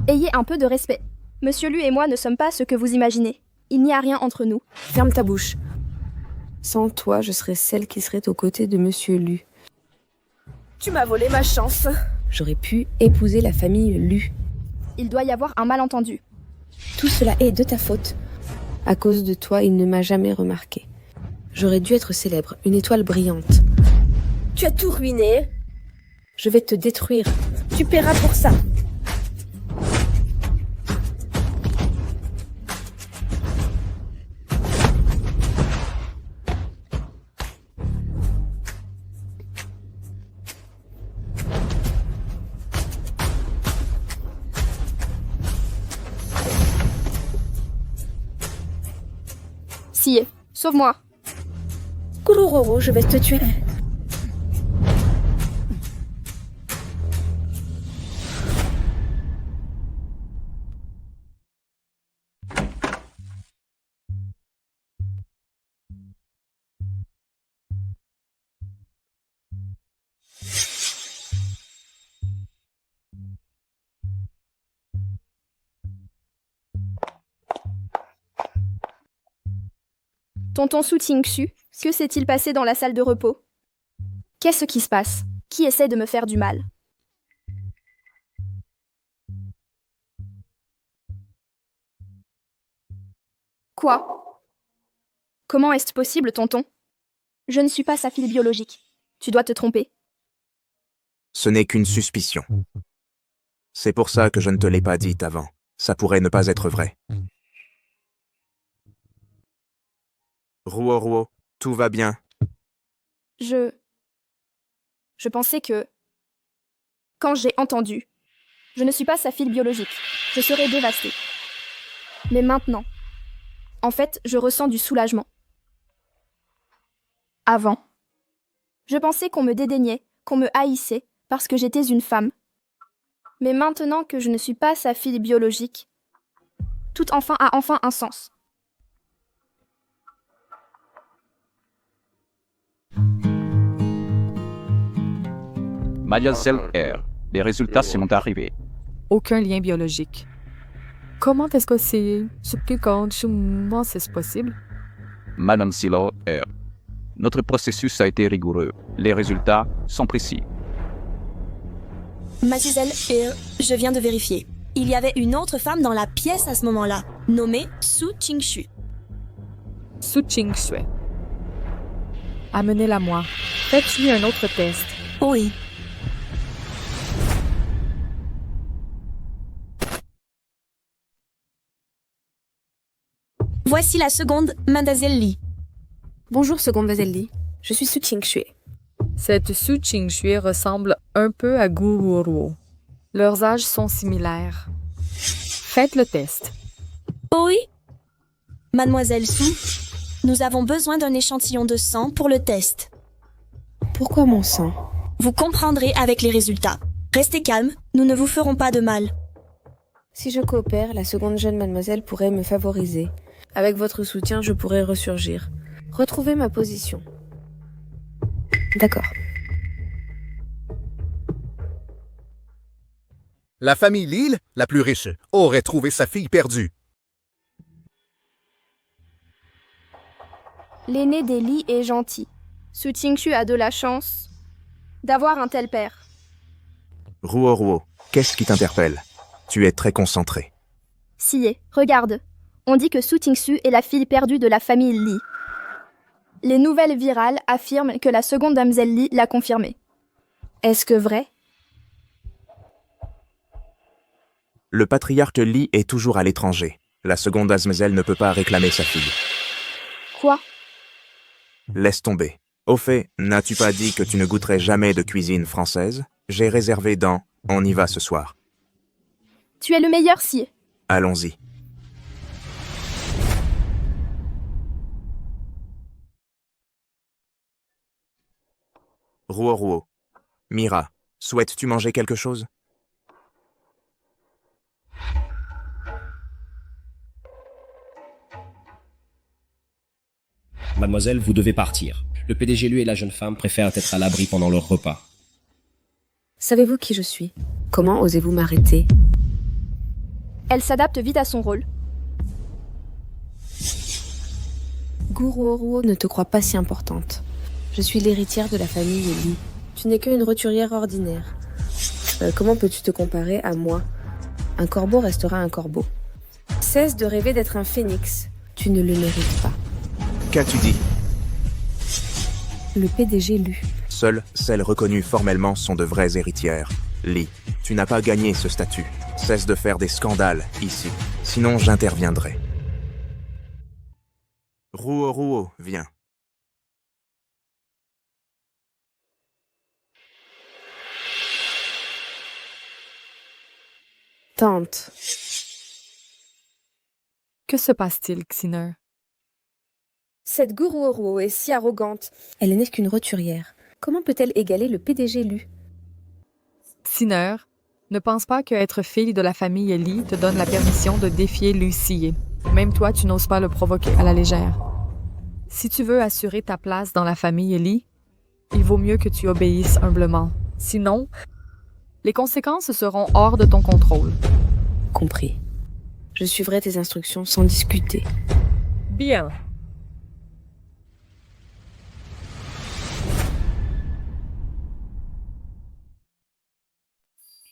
Ayez un peu de respect. Monsieur Lu et moi ne sommes pas ce que vous imaginez. Il n'y a rien entre nous. Ferme ta bouche. Sans toi, je serais celle qui serait aux côtés de Monsieur Lu. Tu m'as volé ma chance. J'aurais pu épouser la famille Lu. Il doit y avoir un malentendu. Tout cela est de ta faute. À cause de toi, il ne m'a jamais remarqué. J'aurais dû être célèbre, une étoile brillante. Tu as tout ruiné. Je vais te détruire. Tu paieras pour ça. Siye, sauve-moi. Gu Ruoruo, je vais te tuer. Tonton Su Tingxu, que s'est-il passé dans la salle de repos? Qu'est-ce qui se passe? Qui essaie de me faire du mal? Quoi? Comment est-ce possible, tonton? Je ne suis pas sa fille biologique. Tu dois te tromper. Ce n'est qu'une suspicion. C'est pour ça que je ne te l'ai pas dite avant. Ça pourrait ne pas être vrai. Ruoruo, tout va bien. Je pensais que... Quand j'ai entendu, je ne suis pas sa fille biologique. Je serais dévastée. Mais maintenant, En fait, je ressens du soulagement. Avant, je pensais qu'on me dédaignait, qu'on me haïssait, parce que j'étais une femme. Mais maintenant que je ne suis pas sa fille biologique, tout a enfin un sens. Mademoiselle R, les résultats sont arrivés. Aucun lien biologique. Comment est-ce que c'est possible? Madame Silo R, notre processus a été rigoureux. Les résultats sont précis. Mademoiselle je viens de vérifier. Il y avait une autre femme dans la pièce à ce moment-là, nommée Su Qingxu. Su Qingxu. Amenez-la moi. Faites-lui un autre test. Oui. Voici la seconde, Mademoiselle Li. Bonjour, seconde Mademoiselle Li. Je suis Su Qingxu. Cette Su Qingxu ressemble un peu à Gu Ruoruo. Leurs âges sont similaires. Faites le test. Oui. Mademoiselle Su, nous avons besoin d'un échantillon de sang pour le test. Pourquoi mon sang? Vous comprendrez avec les résultats. Restez calme, nous ne vous ferons pas de mal. Si je coopère, la seconde jeune mademoiselle pourrait me favoriser. Avec votre soutien, je pourrais ressurgir. Retrouver ma position. D'accord. La famille Lille, la plus riche, aurait trouvé sa fille perdue. L'aîné des Li est gentil. Su Qingxu a de la chance d'avoir un tel père. Ruoruo, qu'est-ce qui t'interpelle? Tu es très concentré. Sié, regarde. On dit que Su Qingxu est la fille perdue de la famille Li. Les nouvelles virales affirment que la seconde demoiselle Li l'a confirmé. Est-ce que vrai? Le patriarche Li est toujours à l'étranger. La seconde demoiselle ne peut pas réclamer sa fille. Quoi? Laisse tomber. Au fait, n'as-tu pas dit que tu ne goûterais jamais de cuisine française? J'ai réservé dans « On y va ce soir ». Tu es le meilleur, Sié. Allons-y. Ruoruo. Mira, souhaites-tu manger quelque chose? Mademoiselle, vous devez partir. Le PDG Lu et la jeune femme préfèrent être à l'abri pendant leur repas. Savez-vous qui je suis? Comment osez-vous m'arrêter? Elle s'adapte vite à son rôle. Gu Ruoruo ne te croit pas si importante. Je suis l'héritière de la famille Li. Tu n'es qu'une roturière ordinaire. Comment peux-tu te comparer à moi? Un corbeau restera un corbeau. Cesse de rêver d'être un phénix. Tu ne le mérites pas. Qu'as-tu dit? Le PDG Lu. Seules celles reconnues formellement sont de vraies héritières. Li, tu n'as pas gagné ce statut. Cesse de faire des scandales ici. Sinon, j'interviendrai. Ruoruo, viens. Tante. Que se passe-t-il, Xiner? Cette Gu Ruoruo est si arrogante. Elle n'est qu'une roturière. Comment peut-elle égaler le PDG Lu? Xiner, ne pense pas qu'être fille de la famille Li te donne la permission de défier Lucie. Même toi, tu n'oses pas le provoquer à la légère. Si tu veux assurer ta place dans la famille Li, il vaut mieux que tu obéisses humblement. Sinon, les conséquences seront hors de ton contrôle. Compris. Je suivrai tes instructions sans discuter. Bien.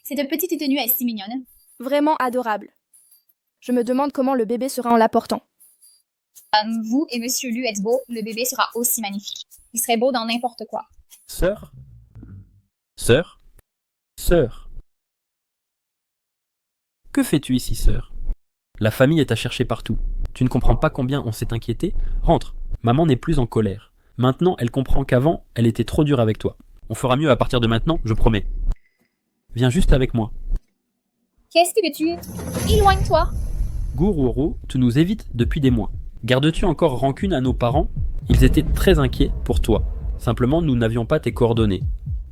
Cette petite tenue est si mignonne. Vraiment adorable. Je me demande comment le bébé sera en la portant. Vous et Monsieur Lu êtes beau, le bébé sera aussi magnifique. Il serait beau dans n'importe quoi. Sœur? Sœur? Sœur? Que fais-tu ici, sœur? La famille est à chercher partout. Tu ne comprends pas combien on s'est inquiété? Rentre. Maman n'est plus en colère. Maintenant, elle comprend qu'avant, elle était trop dure avec toi. On fera mieux à partir de maintenant, je promets. Viens juste avec moi. Qu'est-ce que tu es? Éloigne-toi. Gu Ruoruo, tu nous évites depuis des mois. Gardes-tu encore rancune à nos parents? Ils étaient très inquiets pour toi. Simplement, nous n'avions pas tes coordonnées.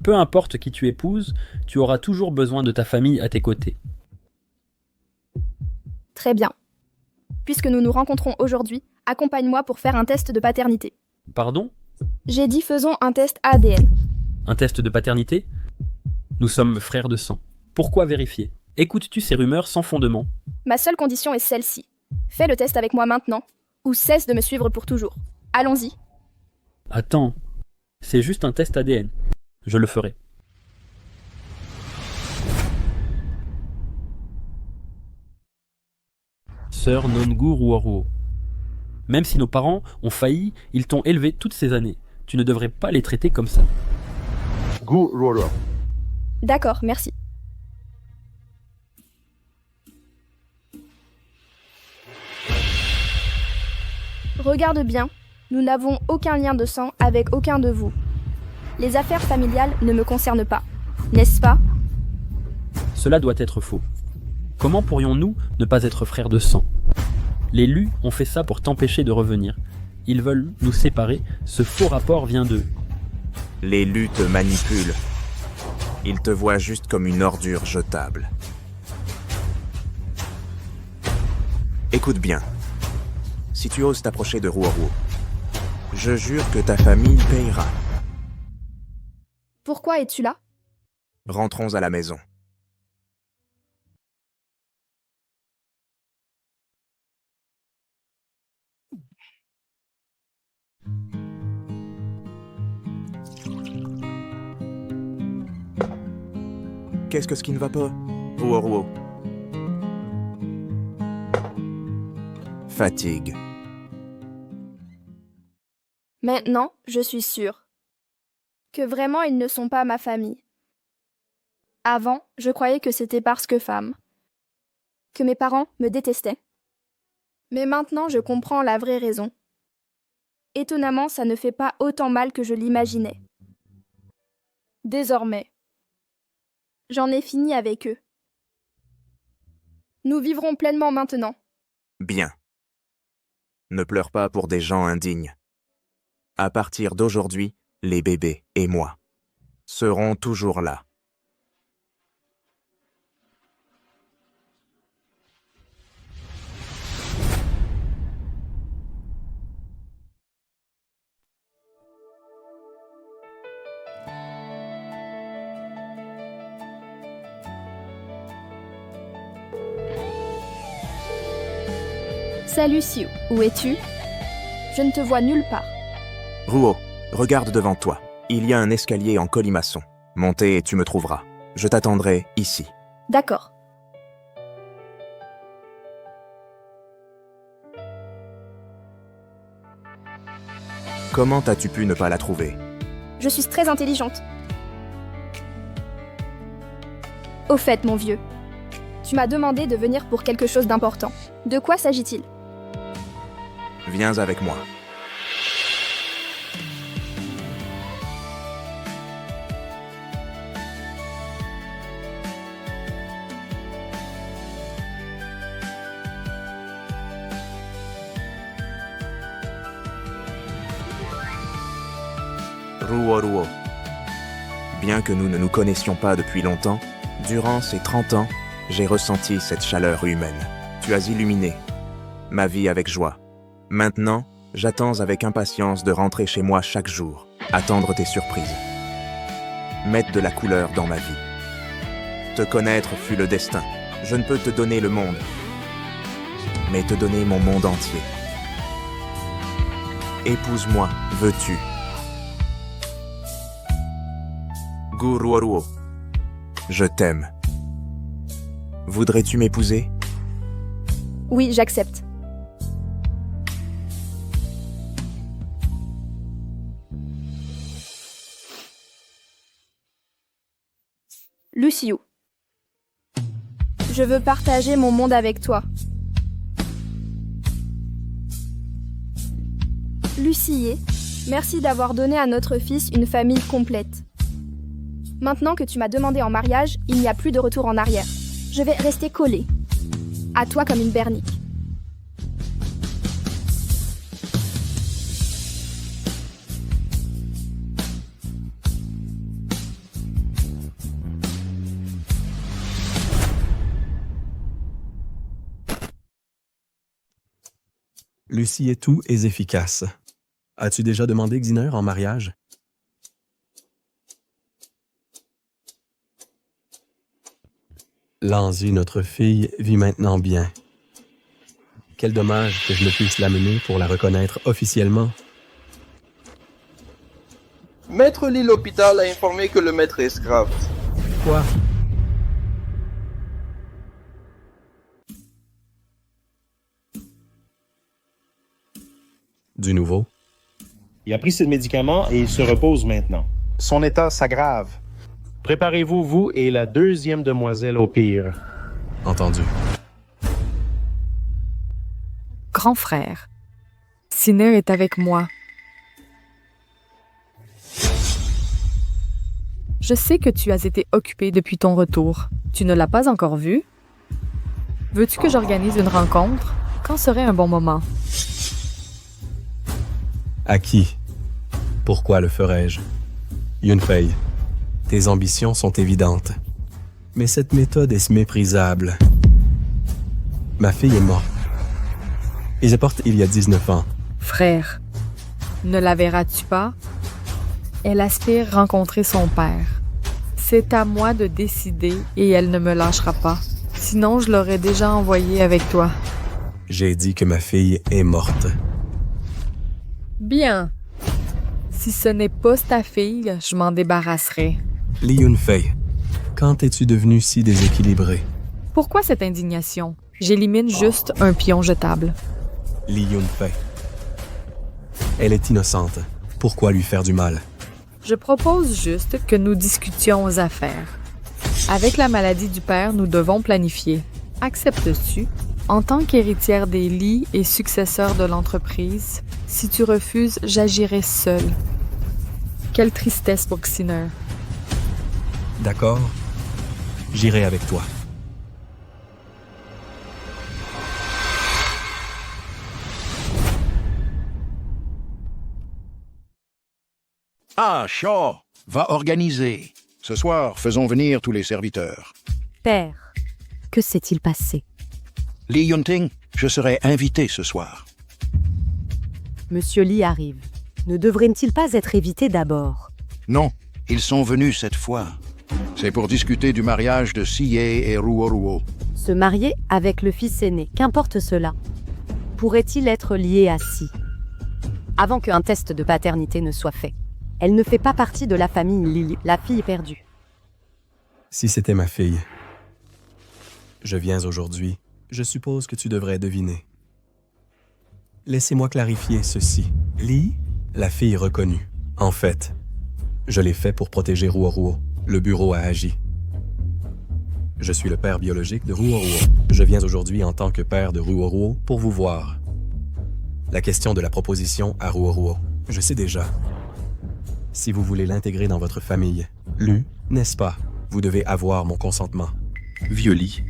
Peu importe qui tu épouses, tu auras toujours besoin de ta famille à tes côtés. Très bien. Puisque nous nous rencontrons aujourd'hui, accompagne-moi pour faire un test de paternité. Pardon? J'ai dit faisons un test ADN. Un test de paternité? Nous sommes frères de sang. Pourquoi vérifier? Écoutes-tu ces rumeurs sans fondement? Ma seule condition est celle-ci. Fais le test avec moi maintenant, ou cesse de me suivre pour toujours. Allons-y. Attends, c'est juste un test ADN. Je le ferai. Sœur Nongu Ruoruo. Même si nos parents ont failli, ils t'ont élevé toutes ces années. Tu ne devrais pas les traiter comme ça. Gu Ruoruo. D'accord, merci. Regarde bien, nous n'avons aucun lien de sang avec aucun de vous. Les affaires familiales ne me concernent pas, n'est-ce pas? Cela doit être faux. Comment pourrions-nous ne pas être frères de sang? Les Lu ont fait ça pour t'empêcher de revenir. Ils veulent nous séparer, ce faux rapport vient d'eux. Les Lu te manipulent. Ils te voient juste comme une ordure jetable. Écoute bien. Si tu oses t'approcher de Ruoruo, je jure que ta famille payera. Pourquoi es-tu là? Rentrons à la maison. Qu'est-ce que ce qui ne va pas? Ruoruo. Fatigue. Maintenant, je suis sûre que vraiment ils ne sont pas ma famille. Avant, je croyais que c'était parce que femme, que mes parents me détestaient. Mais maintenant, je comprends la vraie raison. Étonnamment, ça ne fait pas autant mal que je l'imaginais. Désormais, j'en ai fini avec eux. Nous vivrons pleinement maintenant. Bien. Ne pleure pas pour des gens indignes. À partir d'aujourd'hui, les bébés et moi seront toujours là. Salut Siu, où es-tu? Je ne te vois nulle part. Ruo, regarde devant toi. Il y a un escalier en colimaçon. Montez et tu me trouveras. Je t'attendrai ici. D'accord. Comment as-tu pu ne pas la trouver? Je suis très intelligente. Au fait, mon vieux, tu m'as demandé de venir pour quelque chose d'important. De quoi s'agit-il? Viens avec moi. Ruoruo. Bien que nous ne nous connaissions pas depuis longtemps, durant ces 30 ans, j'ai ressenti cette chaleur humaine. Tu as illuminé ma vie avec joie. Maintenant, j'attends avec impatience de rentrer chez moi chaque jour, attendre tes surprises. Mettre de la couleur dans ma vie. Te connaître fut le destin. Je ne peux te donner le monde, mais te donner mon monde entier. Épouse-moi, veux-tu? Gu Ruoruo, je t'aime. Voudrais-tu m'épouser? Oui, j'accepte. Luciu. Je veux partager mon monde avec toi. Lucie, merci d'avoir donné à notre fils une famille complète. Maintenant que tu m'as demandé en mariage, il n'y a plus de retour en arrière. Je vais rester collée à toi comme une bernique. Lucie est tout et efficace. As-tu déjà demandé Xiner en mariage? Lanzi, notre fille, vit maintenant bien. Quel dommage que je ne puisse l'amener pour la reconnaître officiellement. Maître Lee l'hôpital a informé que le maître est grave. Quoi? Du nouveau? Il a pris ses médicaments et il se repose maintenant. Son état s'aggrave. Préparez-vous, vous et la deuxième demoiselle au pire. Entendu. Grand frère, Siner est avec moi. Je sais que tu as été occupé depuis ton retour. Tu ne l'as pas encore vu? Veux-tu que j'organise une rencontre? Quand serait un bon moment? À qui? Pourquoi le ferais-je? Yunfei, tes ambitions sont évidentes. Mais cette méthode est méprisable. Ma fille est morte. Et je porte il y a 19 ans. Frère, ne la verras-tu pas? Elle aspire rencontrer son père. C'est à moi de décider et elle ne me lâchera pas. Sinon, je l'aurais déjà envoyée avec toi. J'ai dit que ma fille est morte. Bien. Si ce n'est pas ta fille, je m'en débarrasserai. Li Yunfei, quand es-tu devenue si déséquilibrée? Pourquoi cette indignation? J'élimine juste un pion jetable. Li Yunfei. Elle est innocente. Pourquoi lui faire du mal? Je propose juste que nous discutions aux affaires. Avec la maladie du père, nous devons planifier. Acceptes-tu? En tant qu'héritière des Lee et successeur de l'entreprise, si tu refuses, j'agirai seule. Quelle tristesse pour Xiner. D'accord. J'irai avec toi. Ah, Shaw va organiser. Ce soir, faisons venir tous les serviteurs. Père, que s'est-il passé? Li Yunting, je serai invité ce soir. Monsieur Lee arrive. Ne devrait-il pas être évité d'abord? Non, ils sont venus cette fois. C'est pour discuter du mariage de Siye et Ruo. Se marier avec le fils aîné, qu'importe cela. Pourrait-il être lié à Si? Avant qu'un test de paternité ne soit fait. Elle ne fait pas partie de la famille Lily, la fille perdue. Si c'était ma fille. Je viens aujourd'hui. Je suppose que tu devrais deviner. Laissez-moi clarifier ceci. Lee, la fille reconnue. En fait, je l'ai fait pour protéger Ruo. Le bureau a agi. Je suis le père biologique de Ruo. Je viens aujourd'hui en tant que père de Ruo pour vous voir. La question de la proposition à Ruo. Je sais déjà. Si vous voulez l'intégrer dans votre famille, Lu, n'est-ce pas? Vous devez avoir mon consentement. Violi,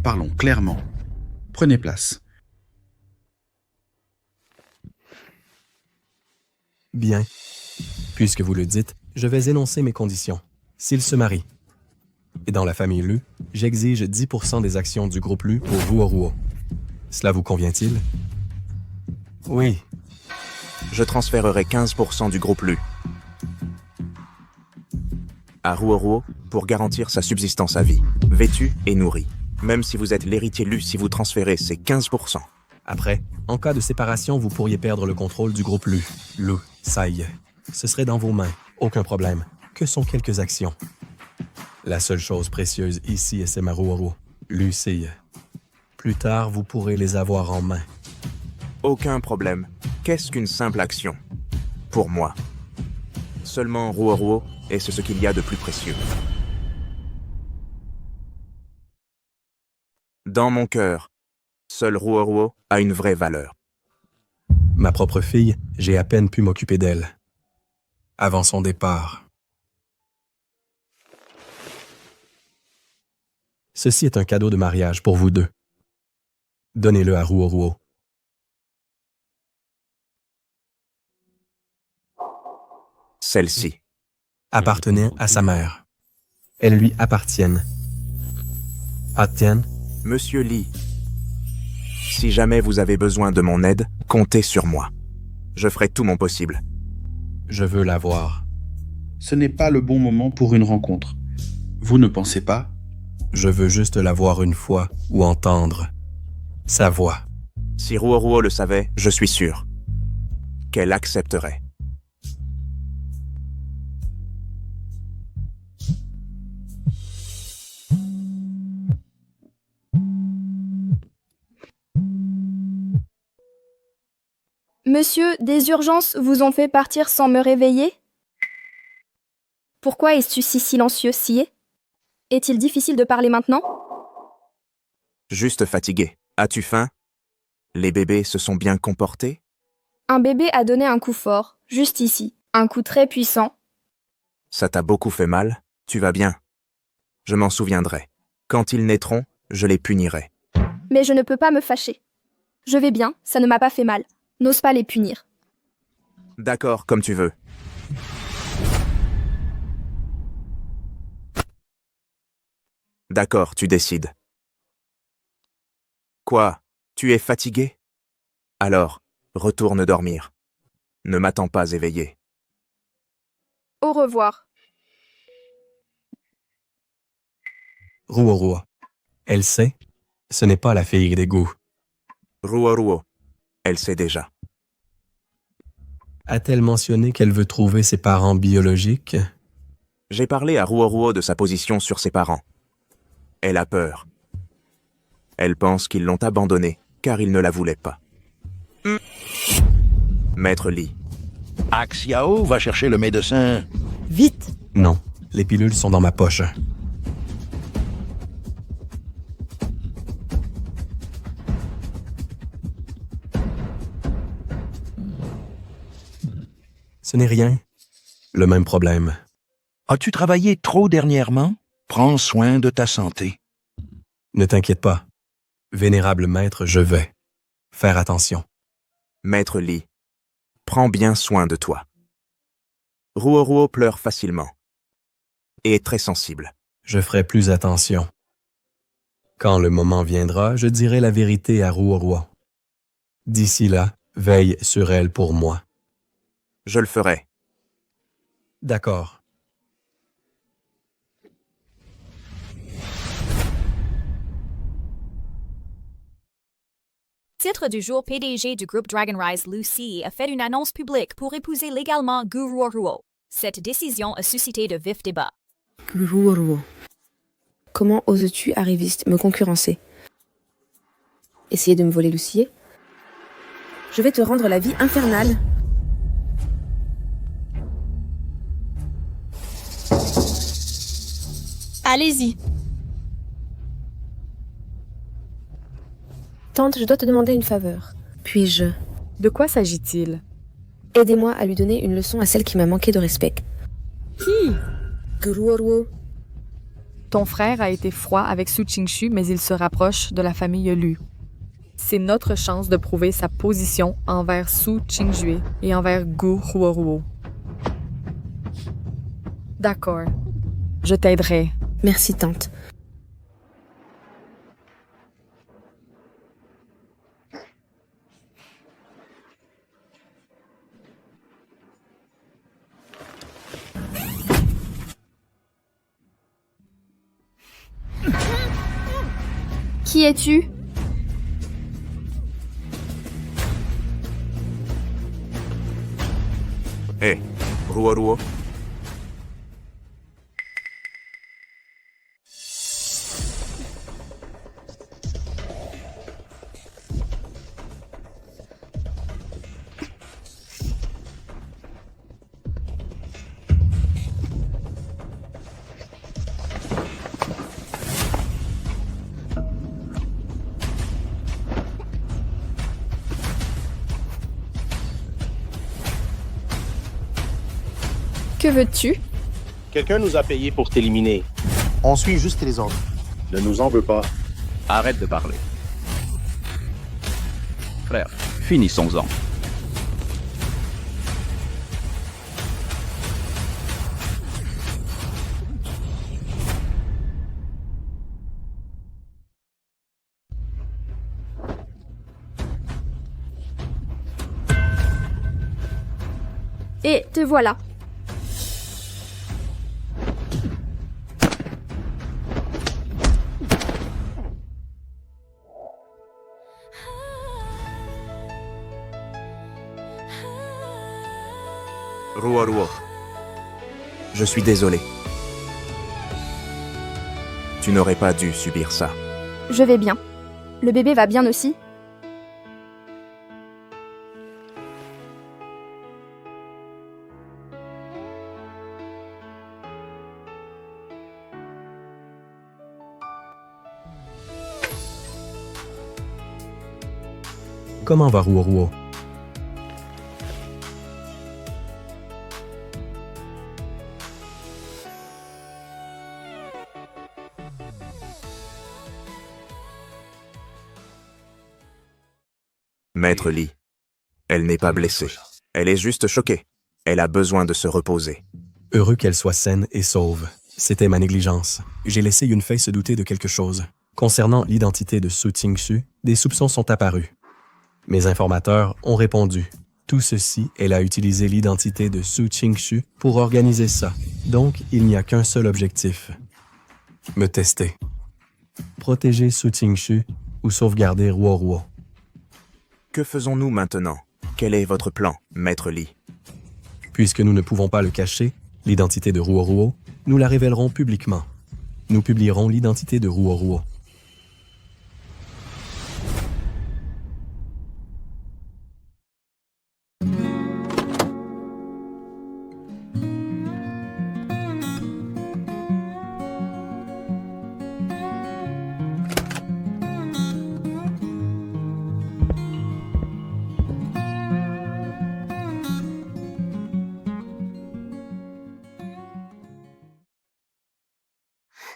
parlons clairement. Prenez place. Bien. Puisque vous le dites, je vais énoncer mes conditions. S'il se marie. Et dans la famille Lu, j'exige 10% des actions du groupe Lu pour Ruo. Cela vous convient-il? Oui. Je transférerai 15% du groupe Lu à Ruo pour garantir sa subsistance à vie, vêtue et nourrie. Même si vous êtes l'héritier Lu, si vous transférez ces 15%. Après, en cas de séparation, vous pourriez perdre le contrôle du groupe Lu. Lu, Sai. Ce serait dans vos mains. Aucun problème. Que sont quelques actions? La seule chose précieuse ici est ma Ruo. Lu, Sai. Plus tard, vous pourrez les avoir en main. Aucun problème. Qu'est-ce qu'une simple action? Pour moi. Seulement Ruo et c'est ce qu'il y a de plus précieux. Dans mon cœur, seul Ruo a une vraie valeur. Ma propre fille, j'ai à peine pu m'occuper d'elle. Avant son départ. Ceci est un cadeau de mariage pour vous deux. Donnez-le à Ruo. Celle-ci appartenait à sa mère. Elles lui appartiennent. Attienne. Monsieur Lee, Si jamais vous avez besoin de mon aide, comptez sur moi. Je ferai tout mon possible. Je veux la voir. Ce n'est pas le bon moment pour une rencontre. Vous ne pensez pas? Je veux juste la voir une fois ou entendre sa voix. Si Ruoruo le savait, je suis sûr qu'elle accepterait. Monsieur, des urgences vous ont fait partir sans me réveiller? Pourquoi es-tu si silencieux, Sié? Est-il difficile de parler maintenant? Juste fatigué. As-tu faim? Les bébés se sont bien comportés? Un bébé a donné un coup fort, juste ici. Un coup très puissant. Ça t'a beaucoup fait mal? Tu vas bien? Je m'en souviendrai. Quand ils naîtront, je les punirai. Mais je ne peux pas me fâcher. Je vais bien, ça ne m'a pas fait mal. N'ose pas les punir. D'accord, comme tu veux. D'accord, tu décides. Quoi? Tu es fatigué? Alors, retourne dormir. Ne m'attends pas éveillé. Au revoir. Ruoruo. Elle sait? Ce n'est pas la fille des goûts. Ruoruo. Elle sait déjà. A-t-elle mentionné qu'elle veut trouver ses parents biologiques? J'ai parlé à Ruoruo de sa position sur ses parents. Elle a peur. Elle pense qu'ils l'ont abandonnée, car ils ne la voulaient pas. Maître Li. Axiao va chercher le médecin. Vite! Non, les pilules sont dans ma poche. Ce n'est rien. Le même problème. As-tu travaillé trop dernièrement? Prends soin de ta santé. Ne t'inquiète pas. Vénérable maître, je vais. Faire attention. Maître Li, prends bien soin de toi. Ruoruo pleure facilement. Et est très sensible. Je ferai plus attention. Quand le moment viendra, je dirai la vérité à Ruoruo. D'ici là, veille sur elle pour moi. Je le ferai. D'accord. Titre du jour: PDG du groupe Dragon Rise, Lucy, a fait une annonce publique pour épouser légalement Gu Ruoruo. Cette décision a suscité de vifs débats. Gu Ruoruo. Comment oses-tu, arriviste, me concurrencer? Essayer de me voler Lucie? Je vais te rendre la vie infernale. Allez-y. Tante, je dois te demander une faveur. Puis-je? De quoi s'agit-il? Aidez-moi à lui donner une leçon à celle qui m'a manqué de respect. Qui? Gu Ruoruo. Ton frère a été froid avec Su Qingshu, mais il se rapproche de la famille Lu. C'est notre chance de prouver sa position envers Su Qingxue et envers Gu Ruoruo. D'accord. Je t'aiderai. Merci, tante. Qui es-tu? Hé, Ruoruo. Que veux-tu? Quelqu'un nous a payé pour t'éliminer. On suit juste les ordres. Ne nous en veux pas. Arrête de parler. Frère, finissons-en. Et te voilà. Ruo, je suis désolé. Tu n'aurais pas dû subir ça. Je vais bien. Le bébé va bien aussi. Comment va Ruo? Maître Lee, elle n'est pas blessée. Elle est juste choquée. Elle a besoin de se reposer. Heureux qu'elle soit saine et sauve. C'était ma négligence. J'ai laissé Yunfei se douter de quelque chose. Concernant l'identité de Su Tingxu, des soupçons sont apparus. Mes informateurs ont répondu. Tout ceci, elle a utilisé l'identité de Su Tingxu pour organiser ça. Donc, il n'y a qu'un seul objectif. Me tester. Protéger Su Tingxu ou sauvegarder Ruo. Que faisons-nous maintenant? Quel est votre plan, Maître Lee? Puisque nous ne pouvons pas le cacher, l'identité de Ruo, nous la révélerons publiquement. Nous publierons l'identité de Ruo.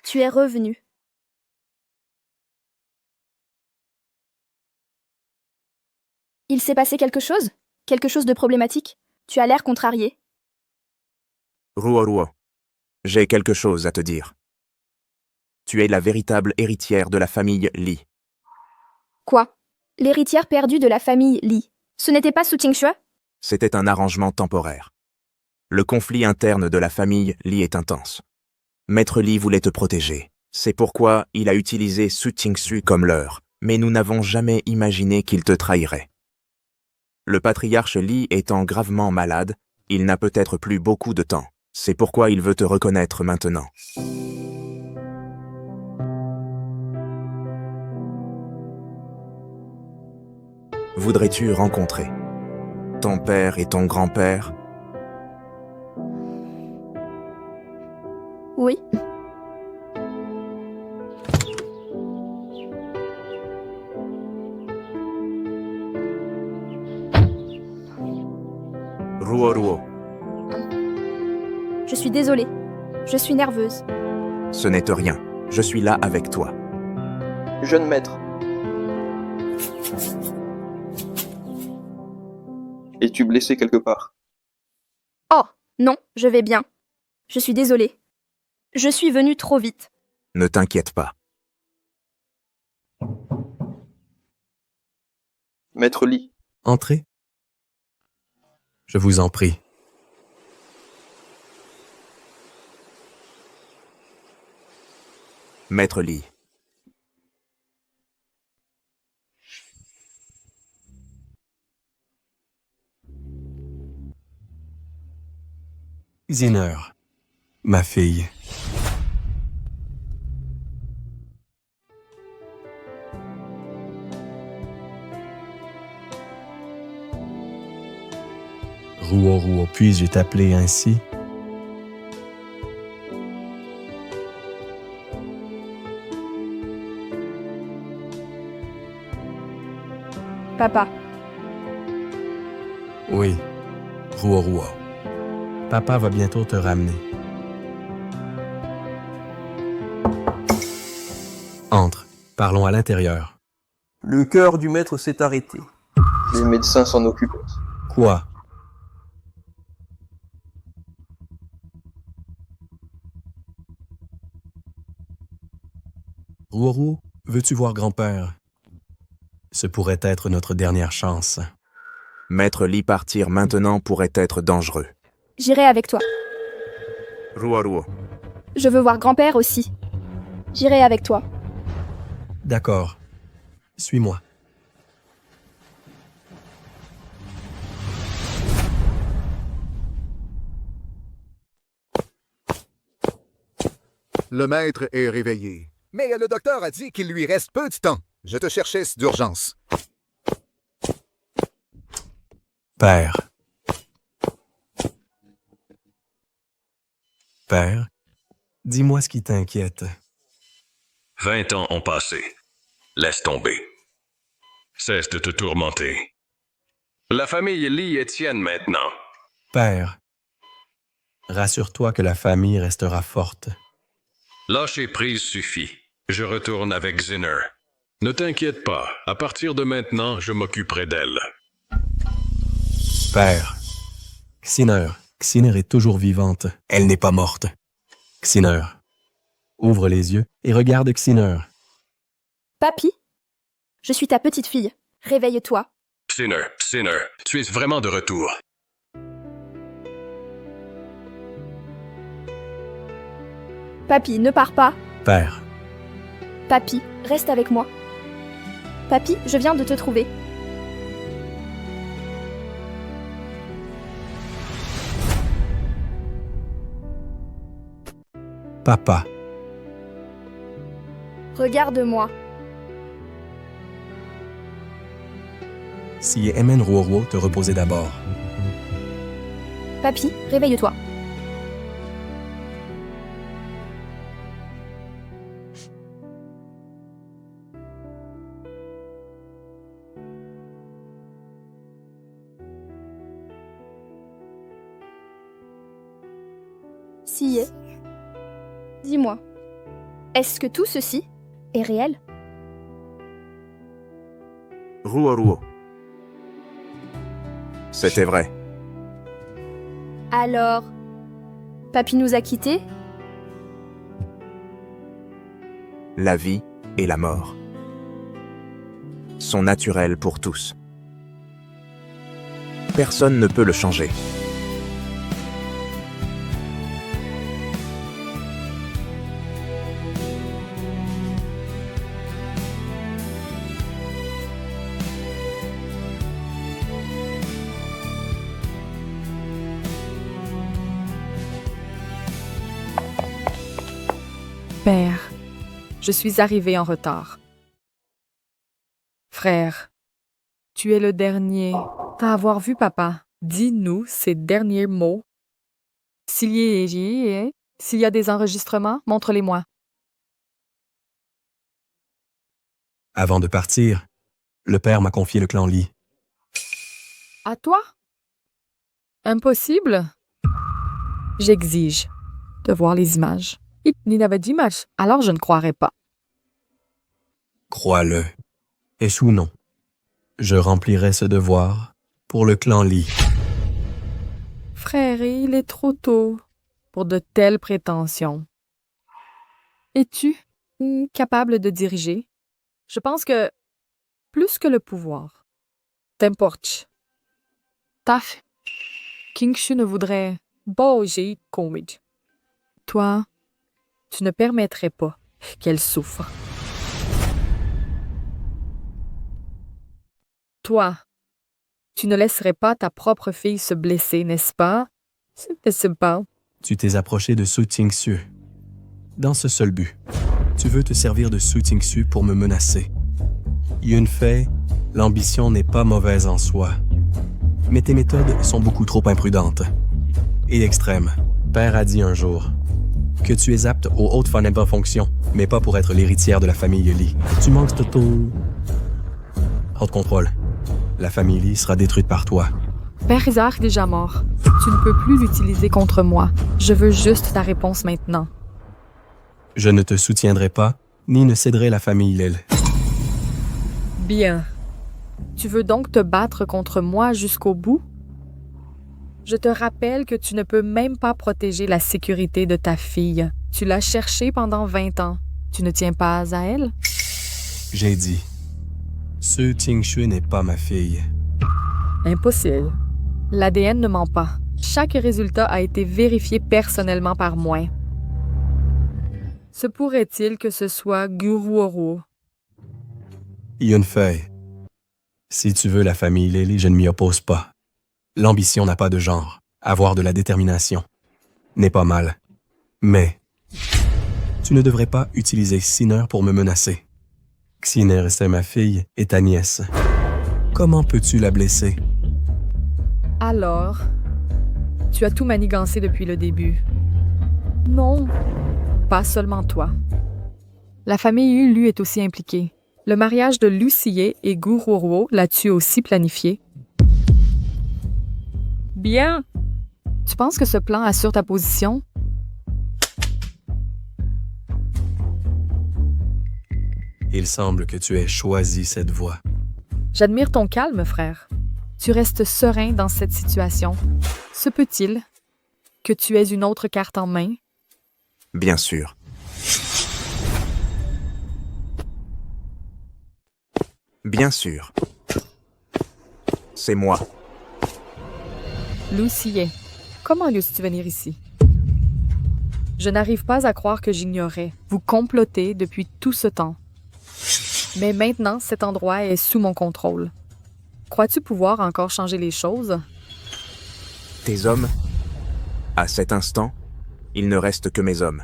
Tu es revenu. Il s'est passé quelque chose? Quelque chose de problématique? Tu as l'air contrarié. Ruo, j'ai quelque chose à te dire. Tu es la véritable héritière de la famille Lee. Quoi? L'héritière perdue de la famille Lee. Ce n'était pas Su Tingxu? C'était un arrangement temporaire. Le conflit interne de la famille Lee est intense. Maître Lee voulait te protéger. C'est pourquoi il a utilisé Su Tingxu comme leurre, mais nous n'avons jamais imaginé qu'il te trahirait. Le patriarche Lee étant gravement malade, il n'a peut-être plus beaucoup de temps. C'est pourquoi il veut te reconnaître maintenant. Voudrais-tu rencontrer ton père et ton grand-père? Oui. Ruo. Je suis désolée. Je suis nerveuse. Ce n'est rien. Je suis là avec toi. Jeune maître. Es-tu blessé quelque part? Oh, non, je vais bien. Je suis désolée. Je suis venue trop vite. Ne t'inquiète pas. Maître Lee. Entrez. Je vous en prie. Maître Lee. Ziner, ma fille. Ruo, puis-je t'appeler ainsi? Papa. Oui, Ruo. Papa va bientôt te ramener. Entre, parlons à l'intérieur. Le cœur du maître s'est arrêté. Les médecins s'en occupent. Quoi? Ruo, veux-tu voir grand-père? Ce pourrait être notre dernière chance. Mettre Lee partir maintenant pourrait être dangereux. J'irai avec toi. Ruo. Je veux voir grand-père aussi. J'irai avec toi. D'accord. Suis-moi. Le maître est réveillé. Mais le docteur a dit qu'il lui reste peu de temps. Je te cherchais d'urgence. Père. Père, dis-moi ce qui t'inquiète. 20 ans ont passé. Laisse tomber. Cesse de te tourmenter. La famille Lee est tienne maintenant. Père, rassure-toi que la famille restera forte. Lâcher prise suffit. Je retourne avec Zinner. Ne t'inquiète pas. À partir de maintenant, je m'occuperai d'elle. Père, Xiner est toujours vivante. Elle n'est pas morte. Xiner, ouvre les yeux et regarde Xiner. Papy, je suis ta petite fille. Réveille-toi. Xiner, tu es vraiment de retour. Papy, ne pars pas. Père. Papy, reste avec moi. Papy, je viens de te trouver. Papa. Regarde-moi. Si Emen Ruo te reposait d'abord. Papy, réveille-toi. Si, dis-moi, est-ce que tout ceci est réel? Ruo. C'était vrai. Alors, Papy nous a quittés? La vie et la mort sont naturelles pour tous. Personne ne peut le changer. Père, je suis arrivé en retard. Frère, tu es le dernier à avoir vu papa. Dis-nous ses derniers mots. S'il y a des enregistrements, montre-les-moi. Avant de partir, le père m'a confié le clan Lee. À toi? Impossible. J'exige de voir les images. Il n'y avait d'image, alors je ne croirais pas. Crois-le. Échoue ou non, je remplirai ce devoir pour le clan Lee. Frère, il est trop tôt pour de telles prétentions. Es-tu capable de diriger? Je pense que plus que le pouvoir. T'importe. Taf. Kingshu ne voudrait bouger comme toi. Tu ne permettrais pas qu'elle souffre. Toi, tu ne laisserais pas ta propre fille se blesser, n'est-ce pas? C'est pas. Tu t'es approché de Su Tingsu. Dans ce seul but. Tu veux te servir de Su Tingsu pour me menacer. Yun Fei, l'ambition n'est pas mauvaise en soi. Mais tes méthodes sont beaucoup trop imprudentes. Et extrêmes. Père a dit un jour que tu es apte aux hautes fonctions, mais pas pour être l'héritière de la famille Lee. Tu manques de tout. Haute contrôle. La famille Lee sera détruite par toi. Père Isaac est déjà mort. Tu ne peux plus l'utiliser contre moi. Je veux juste ta réponse maintenant. Je ne te soutiendrai pas, ni ne céderai la famille Lil. Bien. Tu veux donc te battre contre moi jusqu'au bout? Je te rappelle que tu ne peux même pas protéger la sécurité de ta fille. Tu l'as cherchée pendant 20 ans. Tu ne tiens pas à elle? J'ai dit. Su Tingxue n'est pas ma fille. Impossible. L'ADN ne ment pas. Chaque résultat a été vérifié personnellement par moi. Se pourrait-il que ce soit Gu Ruoruo? Yunfei, si tu veux la famille Lily, je ne m'y oppose pas. L'ambition n'a pas de genre. Avoir de la détermination n'est pas mal. Mais tu ne devrais pas utiliser Xiner pour me menacer. Xiner, c'est ma fille et ta nièce. Comment peux-tu la blesser? Alors, tu as tout manigancé depuis le début. Non, pas seulement toi. La famille Lu est aussi impliquée. Le mariage de Lu Xie et Gu Ruoruo l'as-tu aussi planifié? Bien. Tu penses que ce plan assure ta position? Il semble que tu aies choisi cette voie. J'admire ton calme, frère. Tu restes serein dans cette situation. Se peut-il que tu aies une autre carte en main? Bien sûr. Bien sûr. C'est moi. Lu Xie, comment oses-tu venir ici? Je n'arrive pas à croire que j'ignorais. Vous complotez depuis tout ce temps. Mais maintenant, cet endroit est sous mon contrôle. Crois-tu pouvoir encore changer les choses? Tes hommes? À cet instant, il ne reste que mes hommes.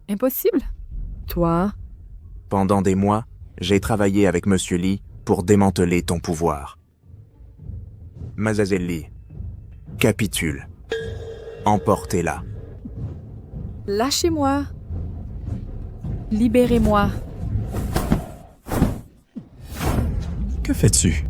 Impossible. Toi? Pendant des mois, j'ai travaillé avec Monsieur Li pour démanteler ton pouvoir. Mademoiselle Li, capitule. Emportez-la. Lâchez-moi. Libérez-moi. Que fais-tu?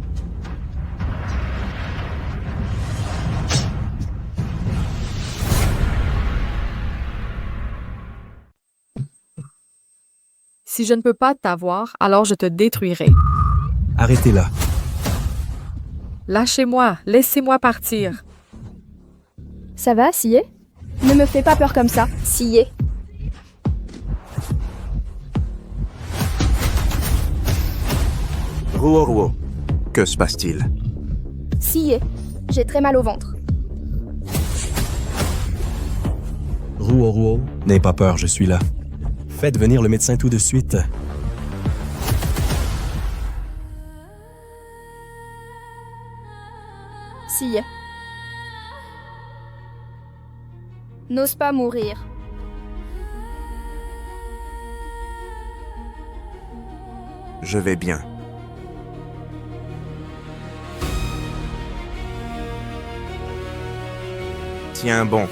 Si je ne peux pas t'avoir, alors je te détruirai. Arrêtez-la. Lâchez-moi, laissez-moi partir. Ça va, Xie? Ne me fais pas peur comme ça, Xie. Ruoruo, que se passe-t-il? Xie, j'ai très mal au ventre. Ruoruo, n'aie pas peur, je suis là. Faites venir le médecin tout de suite. Xie. N'ose pas mourir. Je vais bien. Tiens bon.